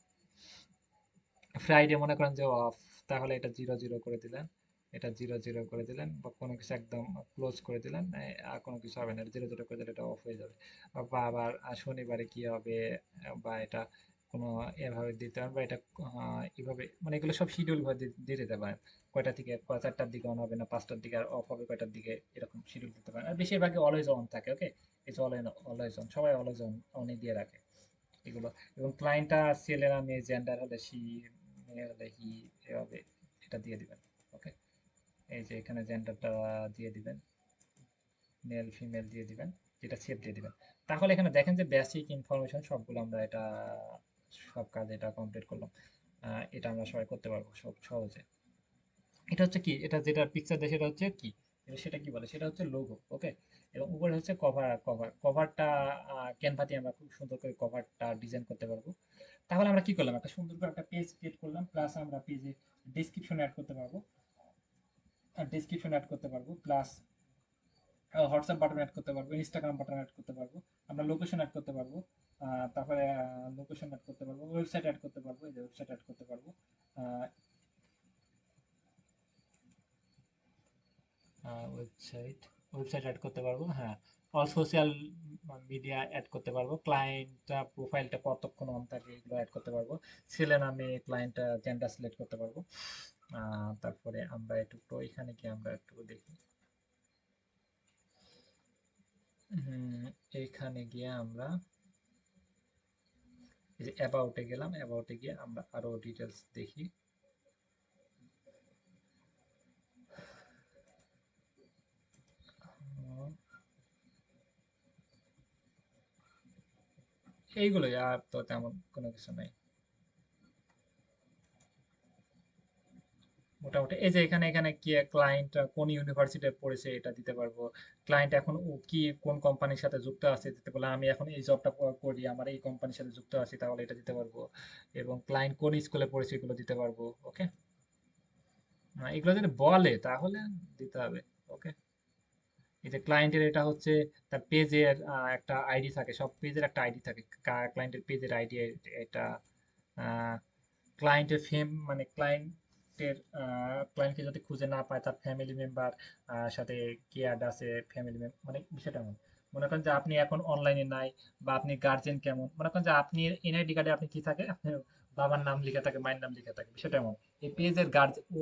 ফ্রাইডে মনে করেন যে অফ, তাহলে এটা 0 0 করে দিলেন, এটা 0 0 করে দিলেন, বা কোনো কিছু একদম ক্লোজ করে দিলেন, আর কোনো কিছু হবে না, 0 0 করে দিলে এটা অফ হয়ে যাবে। বা আবার শনিবারে কি হবে, বা এটা কোনো এভাবে দিতে পারেন, বা এটা এভাবে, মানে এগুলো সব শিডিউল ভাবে দিয়ে দিতে পারেন, কয়টা থেকে 4টার দিকে অন হবে, না 5টার দিকে আর অফ হবে কয়টার দিকে, এরকম শিডিউল দিতে পারেন। আর বেশিরভাগই অলওয়েজ অন থাকে। ওকে, এই যে অলওয়েজ অন, সবাই অলওয়েজ অন অনই দিয়ে রাখে এগুলো। এবং ক্লায়েন্টটা ছেলে না মেয়ে, জেন্ডার হলে সি, মেয়ে হলে হি, এভাবে এটা দিয়ে দিবেন। ওকে, এই যে এখানে জেন্ডারটা দিয়ে দিবেন, মেল ফিমেল দিয়ে দিবেন, যেটা সেভ দিয়ে দিবেন। তাহলে এখানে দেখেন যে বেসিক ইনফরমেশন সবগুলো আমরা এটা, সব কাজ এটা কমপ্লিট করলাম। এটা আমরা সবাই করতে পারবো সব সহজে। এটা হচ্ছে কি, এটা যেটা পিকচার দেয় সেটা হচ্ছে কি, সেটা কি বলে, সেটা হচ্ছে লোগো। ওকে, এবং উপরে হচ্ছে কভারটা ক্যানভা দিয়ে আমরা খুব সুন্দর করে কভারটা ডিজাইন করতে পারবো। তাহলে আমরা কি করলাম, একটা সুন্দর করে একটা পেজ ক্রিয়েট করলাম, প্লাস আমরা পেজে ডেসক্রিপশন অ্যাড করতে পারবো, প্লাস হোয়াটসঅ্যাপ বাটন অ্যাড করতে পারবো, ইনস্টাগ্রাম বাটন অ্যাড করতে পারবো, আমরা লোকেশন অ্যাড করতে পারবো, তারপরে লোকেশন অ্যাড করতে পারবো, ওয়েবসাইট অ্যাড করতে পারবো, এই যে ওয়েবসাইট অ্যাড করতে পারবো, ওয়েবসাইট ওয়েবসাইট অ্যাড করতে পারবো, হ্যাঁ, অল সোশ্যাল মিডিয়া অ্যাড করতে পারবো, ক্লায়েন্টটা প্রোফাইলটা কতক্ষণ অন থাকে এগুলো অ্যাড করতে পারবো, ছেলে নামে ক্লায়েন্টটা জেন্ডার সিলেক্ট করতে পারবো। তারপরে আমরা একটু তো এখানে কি আমরা একটু দেখি, এইখানে গিয়ে আমরা এই যে অ্যাবাউটে গেলাম, অ্যাবাউটে গিয়ে আমরা আরো ডিটেলস দেখি। উম, এইগুলোই, আর তো তেমন কোনো কিছু নাই। মোটামুটি এই যে এখানে এখানে কি ক্লায়েন্ট কোন ইউনিভার্সিটিতে পড়েছে এটা দিতে পারবো, ক্লায়েন্ট এখন ও কি কোন কোম্পানির সাথে যুক্ত আছে দিতে পারবো, আমি এখন এই জবটা করি আমার এই কোম্পানির সাথে যুক্ত আছি তাহলে এটা দিতে পারবো, এবং ক্লায়েন্ট কোন স্কুলে পড়েছে এগুলো দিতে পারবো। ওকে, এগুলো যদি বলে তাহলে দিতে হবে। ওকে, এই যে ক্লায়েন্টের এটা হচ্ছে তার পেজের একটা আইডি থাকে, সব পেজের একটা আইডি থাকে, ক্লায়েন্টের পেজের আইডি এটা, ক্লায়েন্টের ফেম মানে ক্লায়েন্টকে যদি খুঁজে না পায় তার ফ্যামিলি মেম্বার সাথে কে অ্যাড আছে, ফ্যামিলি মেম্বার মানে বিষয়টা এমন। মনে করেন যে আপনি এখন অনলাইনে নাই, বা আপনি গার্জেন কেমন, মনে করেন যে আপনি এনআইডি কার্ডে আপনি কি থাকে, আপনার বাবার নাম লেখা থাকে, মায়ের নাম লেখা থাকে, বিষয়টা এমন। এই পেজের গার্জেন ও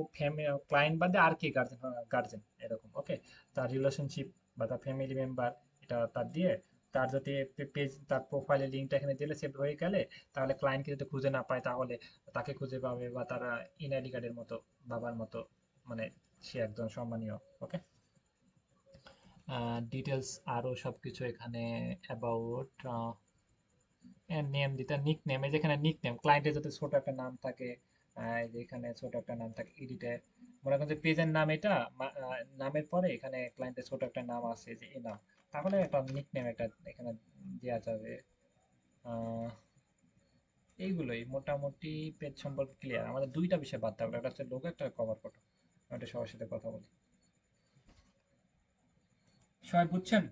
ক্লায়েন্ট বাদে আর কে গার্জেন, গার্জেন এরকম। ওকে, তার রিলেশনশিপ বা তার ফ্যামিলি মেম্বার এটা তার দিয়ে, তার যদি পেজ তার প্রোফাইলের লিঙ্কটা এখানে দিলে সেভ হয়ে গেলে, তাহলে ক্লায়েন্টকে যদি খুঁজে না পায় তাহলে তাকে খুঁজে পাবে, বা তারা এনআইডি কার্ডের মতো বাবার মতো, মানে সে একজন সম্মানীয়। ওকে, ডিটেলস আরো সবকিছু এখানে অ্যাবাউট নেম দিতে, নিক নেম, এই যেখানে নিক নেম ক্লায়েন্টের যদি ছোট একটা নাম থাকে, এই যে এখানে ছোট একটা নাম থাকে এডিটে, মনে করেন যে পেজের নাম এটা, নামের পরে এখানে ক্লায়েন্টের ছোট একটা নাম আছে যে এই নাম, তাহলে একটা নিক নেম একটা এখানে দেওয়া যাবে। আহ, এইগুলোই মোটামুটি পেজ সম্পর্কে ক্লিয়ার। আমাদের দুইটা বিষয় বাদ থাকলো, একটা হচ্ছে লোগো, একটা কভার ফটো। ওটা সবার সাথে কথা বলি। সবাই বুঝছেন?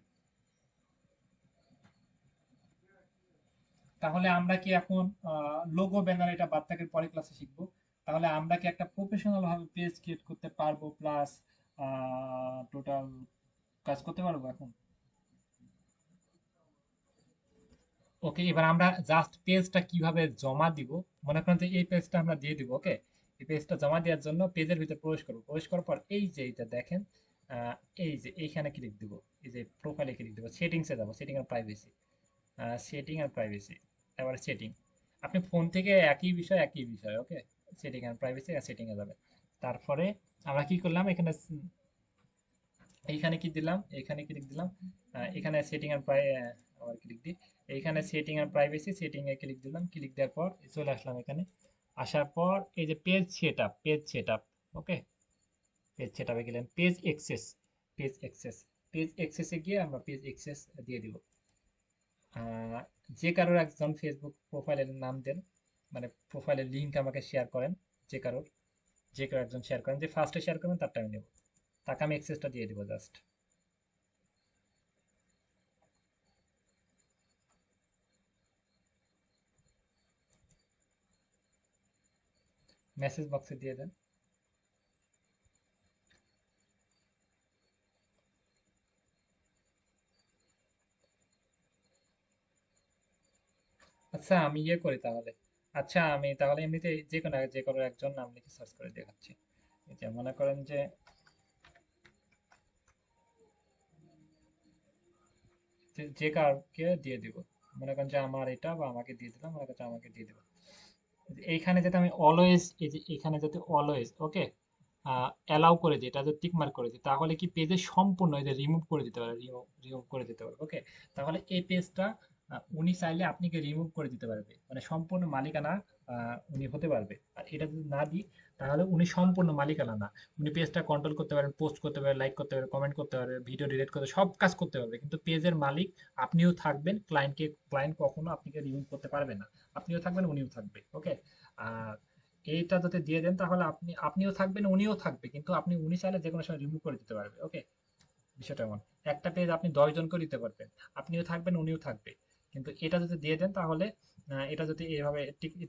তাহলে আমরা কি এখন লোগো ব্যানার এটা বাদ থাকার পরে ক্লাসে শিখবো। তাহলে আমরা কি একটা প্রফেশনাল ভাবে পেজ ক্রিয়েট করতে পারবো, প্লাস টোটাল কাজ করতে পারবো এখন? ওকে, এবার আমরা জাস্ট পেজটা কিভাবে জমা দিব, মনে করেন যে এই পেজটা আমরা দিয়ে দিব। ওকে, এই পেজটা জমা দেওয়ার জন্য পেজের ভিতরে প্রবেশ করবো, প্রবেশ করার পর এই যে এইটা দেখেন, আহ, এই যে এইখানে ক্লিক দিব, এই যে প্রোফাইলে ক্লিক দিব, সেটিংসে যাবো, সেটিং আর প্রাইভেসি, সেটিং আর প্রাইভেসি, এবার সেটিং। আপনি ফোন থেকে একই বিষয় একই বিষয়। ওকে, সেটিং আর প্রাইভেসি আর সেটিং এ যাবেন। তারপরে আমরা কি করলাম এখানে, এইখানে কি দিলাম, এখানে ক্লিক দিলাম, এখানে সেটিং আর আবার ক্লিক দিই, এইখানে সেটিং আর প্রাইভেসি, সেটিং এ ক্লিক দিলাম, ক্লিক দেওয়ার পর চলে আসলাম এখানে। আসার পর এই যে page setup, page setup. Okay, page সেটআপে গেলেন, page access, page access, page এক্সেসে গিয়ে আমরা পেজ এক্সেস দিয়ে দিব। আহ, যে কারোর একজন ফেসবুক প্রোফাইলের নাম দেন, মানে প্রোফাইলের লিংক আমাকে শেয়ার করেন, যে কারোর, যে কারো একজন শেয়ার করেন, যে ফার্স্টে শেয়ার করবেন তারটা আমি নেব, তাকে আমি এক্সেসটা দিয়ে দিব জাস্ট। মেসেজ বক্সে দিয়ে দেন। আচ্ছা আমি ইয়ে করি তাহলে, আচ্ছা আমি তাহলে এমনিতে যে কোনো একজন নাম লিখে সার্চ করে দেখাচ্ছি। এই যে মনে করেন যে যে কাউকে দিয়ে দিব, মনে করেন যে আমার এটা বা আমাকে দিয়ে দিলাম, মনে করেন যে আমাকে দিয়ে দিব। এইখানে যাতে আমি অলওয়েজ, এই যে এখানে যাতে অলওয়েজ, ওকে, অ্যালাউ করে দিই, এটা যদি টিক মার্ক করে দিই তাহলে কি পেজে সম্পূর্ণ এই যে রিমুভ করে দিতে পারে, রিমুভ করে দিতে পারবে। ওকে, তাহলে এই পেজটা উনি চাইলে আপনাকে রিমুভ করে দিতে পারবে, মানে সম্পূর্ণ মালিকানা উনি হতে পারবে। আর এটা যদি না দিই তাহলে উনি সম্পূর্ণ মালিকানা না, উনি পেজটা কন্ট্রোল করতে পারেন, পোস্ট করতে পারেন, লাইক করতে পারেন, কমেন্ট করতে পারবে, ভিডিও ডিলিট করতে, সব কাজ করতে পারবে, কিন্তু পেজের মালিক আপনিও থাকবেন, ক্লায়েন্ট কখনো আপনাকে রিমুভ করতে পারবে না, আপনিও থাকবেন উনিও থাকবে। ওকে, আর এইটা যদি দিয়ে দেন তাহলে আপনিও থাকবেন উনিও থাকবে, কিন্তু উনি চাইলে যে কোনো সময় রিমুভ করে দিতে পারবে। ওকে, বিষয়টা এমন, একটা পেজ আপনি 10 জনকে দিতে পারবেন, আপনিও থাকবেন উনিও থাকবে, কিন্তু এটা যদি দিয়ে দেন তাহলে, এটা যদি এইভাবে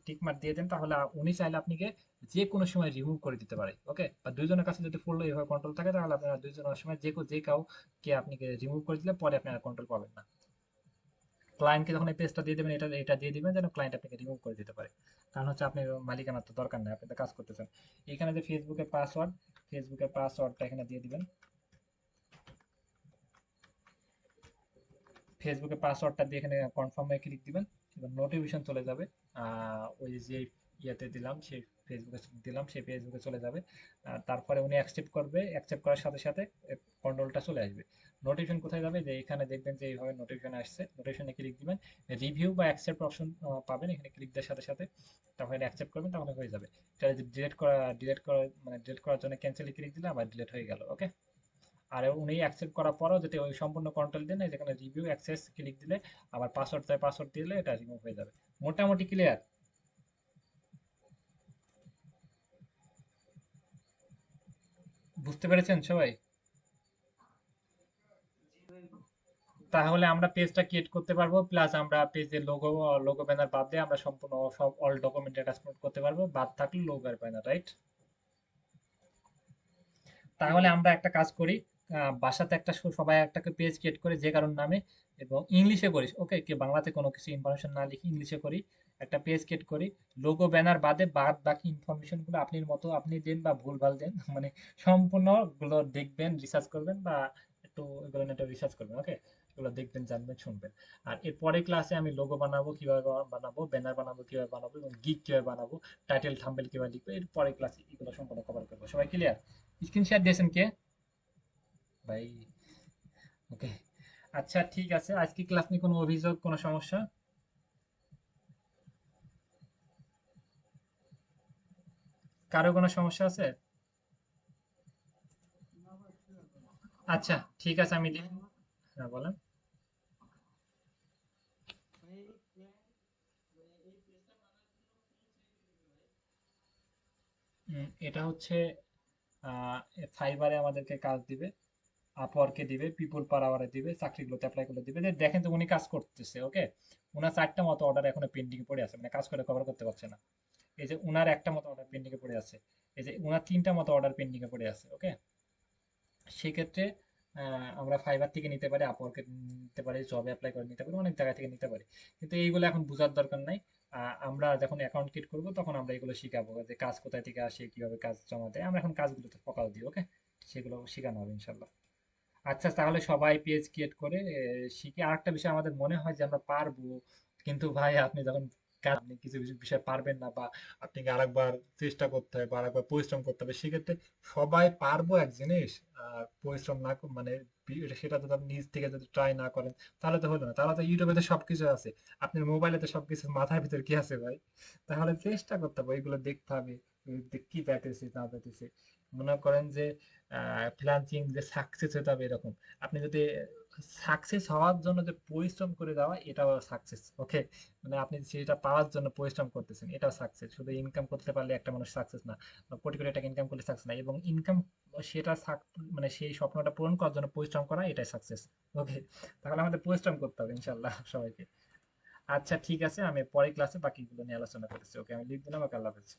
টিক মার্ক দিয়ে দেন তাহলে উনি চাইলে আপনাকে যে কোনো সময় রিমুভ করে দিতে পারে। ওকে, বা দুইজনের কাছে যদি ফুল এইভাবে কন্ট্রোল থাকে তাহলে আপনারা দুইজনের সময় যে কাউকে আপনাকে রিমুভ করে দিলে পরে আপনারা কন্ট্রোল পাবেন না। ক্লায়েন্টকে যখন এই পেজটা দিয়ে দেবেন, এটা এটা দিয়ে দিবেন যেন ক্লায়েন্ট আপনাকে রিমুভ করে দিতে পারে, কারণ হচ্ছে আপনি মালিকানার তো দরকার নেই, আপনি তো কাজ করতেছেন। এখানে যে ফেসবুকের পাসওয়ার্ডটা এখানে দিয়ে দিবেন, ফেসবুকের পাসওয়ার্ডটা দিয়ে এখানে কনফার্মে ক্লিক দিবেন, এবার নোটিফিকেশন চলে যাবে ওই যে ইয়েতে দিলাম, সেই ফেসবুকে দিলাম, সেই ফেসবুকে চলে যাবে। তারপরে উনি অ্যাকসেপ্ট করবে, অ্যাকসেপ্ট করার সাথে সাথে কন্ট্রোলটা চলে আসবে। নোটিফিকেশন কোথায় যাবে, যে এখানে দেখবেন যে এইভাবে নোটিফিকেশন আসছে, নোটিফিকেশনে ক্লিক দিবেন, রিভিউ বা অ্যাকসেপ্ট অপশন পাবেন, এখানে ক্লিক দেওয়ার সাথে সাথে তখন অ্যাকসেপ্ট করবেন, তাহলে হয়ে যাবে। এটা ডিলিট করা মানে ডিলিট করার জন্য ক্যান্সেলে ক্লিক দিলে আবার ডিলিট হয়ে গেল, ওকে। আর উনি অ্যাকসেপ্ট করার পরও যদি ওই সম্পূর্ণ কন্ট্রোল দেন, যেখানে রিভিউ অ্যাক্সেস ক্লিক দিলে আবার পাসওয়ার্ড চাই, পাসওয়ার্ড দিলে এটা রিমুভ হয়ে যাবে। মোটামুটি ক্লিয়ার? বুঝতে পেরেছেন সবাই? তাহলে আমরা পেজটা ক্রিয়েট করতে পারবো, প্লাস আমরা পেজের লোগো ব্যানার বাদ দিয়ে আমরা সম্পূর্ণ সব অল ডকুমেন্ট অ্যাটাচমেন্ট করতে পারবো, বাদ থাকলে লোগো আর ব্যানার, রাইট? তাহলে আমরা একটা কাজ করি, বাসাতে একটা সবাই একটা পেজ ক্রিয়েট করে যে কারোর নামে, এবং ইংলিশে করি, ওকে, কি বাংলাতে কোনো কিছু ইনফরমেশন না লিখে ইংলিশে করি, একটা পেজ ক্রিয়েট করি, লোগো ব্যানার বাদে বাদ বাকি ইনফরমেশন গুলো আপনি মতো আপনি দেন বা ভুলভাল দেন, মানে সম্পূর্ণ গুলো দেখবেন, রিসার্চ করবেন, বা একটু এগুলো নিয়ে রিসার্চ করবেন, ওকে। এগুলো দেখবেন, জানবেন, শুনবেন। আর এর পরের ক্লাসে আমি লোগো বানাবো কিভাবে বানাবো, ব্যানার বানাবো কিভাবে বানাবো, এবং গিগ কিভাবে বানাবো, টাইটেল থাম্বনেল কিভাবে লিখবো, এর পরের ক্লাসে এগুলো সম্পূর্ণ কভার করবো। সবাই ক্লিয়ার? স্ক্রিন শেয়ার দিয়েছেন কে ভাই? ওকে, আচ্ছা ঠিক আছে। আজকে ক্লাস নিয়ে কোনো অভিযোগ, কোনো সমস্যা? কারো কোনো সমস্যা আছে? আচ্ছা ঠিক আছে, হ্যাঁ বলেন। এটা হচ্ছে ফাইবারে আমাদেরকে কাজ দিবে, আপওয়ার্কে দিবে, পিপল পার আওয়ারে দিবে, চাকরিগুলোতে অ্যাপ্লাই করলে দিবে। দেখেন তো উনি কাজ করতেছে, ওকে। ওনার 4টা মতো অর্ডার এখনো পেন্ডিং পড়ে আছে, মানে কাজ করে কভার করতে পারছে না। এই যে উনার একটা মতো অর্ডার পেন্ডিং এ পড়ে আছে, এই যে উনার 3টা মতো অর্ডার পেন্ডিং এ পড়ে আছে, ওকে। সেক্ষেত্রে আমরা ফাইবার থেকে নিতে পারি, আপওয়ার্কে নিতে পারি, জবে অ্যাপ্লাই করে নিতে পারি, অনেক জায়গা থেকে নিতে পারি। কিন্তু এইগুলো এখন বোঝার দরকার নাই। আমরা যখন অ্যাকাউন্ট ক্রিয়েট করবো তখন আমরা এগুলো শিখাবো, যে কাজ কোথায় থেকে আসে, কিভাবে কাজ জমা দেয়। আমরা এখন কাজগুলোতে ফোকাস দিই, ওকে। সেগুলো শেখানো হবে ইনশাল্লাহ। আচ্ছা তাহলে সবাই পেজ ক্রিয়েট করে শিখে। আরেকটা বিষয় আমাদের মনে হয় যে আমরা পারবো, কিন্তু ভাই আপনি যখন আপনি কিছু কিছু বিষয় পারবেন না, বা আপনাকে আরেকবার চেষ্টা করতে হবে বা আরেকবার পরিশ্রম করতে হবে, সেক্ষেত্রে সবাই পারবো এক জিনিস, আর পরিশ্রম না মানে সেটা যদি আপনি নিজ থেকে যদি ট্রাই না করেন, তাহলে তো হলো না। তাহলে তো ইউটিউবে তো সবকিছু আছে, আপনার মোবাইলে তো সবকিছু, মাথার ভিতর কি আছে ভাই? তাহলে চেষ্টা করতে হবে, এগুলো দেখতে হবে, কি পেতেছে না পেতেছে। মনে করেন যে ফ্রিল্যান্সিং যে সাকসেস হতে হবে এরকম, আপনি যদি সাকসেস হওয়ার জন্য যে পরিশ্রম করে যাওয়া, এটাও সাকসেস, ওকে। মানে আপনি সেটা পাওয়ার জন্য পরিশ্রম করতেছেন, এটাও সাকসেস। শুধু ইনকাম করতে পারলে একটা মানুষ সাকসেস না, বা কোটি কোটি টাকা ইনকাম করলে সাকসেস না, এবং ইনকাম সেটা মানে সেই স্বপ্নটা পূরণ করার জন্য পরিশ্রম করা, এটাই সাকসেস, ওকে। তাহলে আমাদের পরিশ্রম করতে হবে ইনশাল্লাহ সবাইকে। আচ্ছা ঠিক আছে, আমি পরের ক্লাসে বাকিগুলো নিয়ে আলোচনা করতেছি, ওকে। আমি লিখ দিলাম, ওকে, আল্লাহ হাফেজ।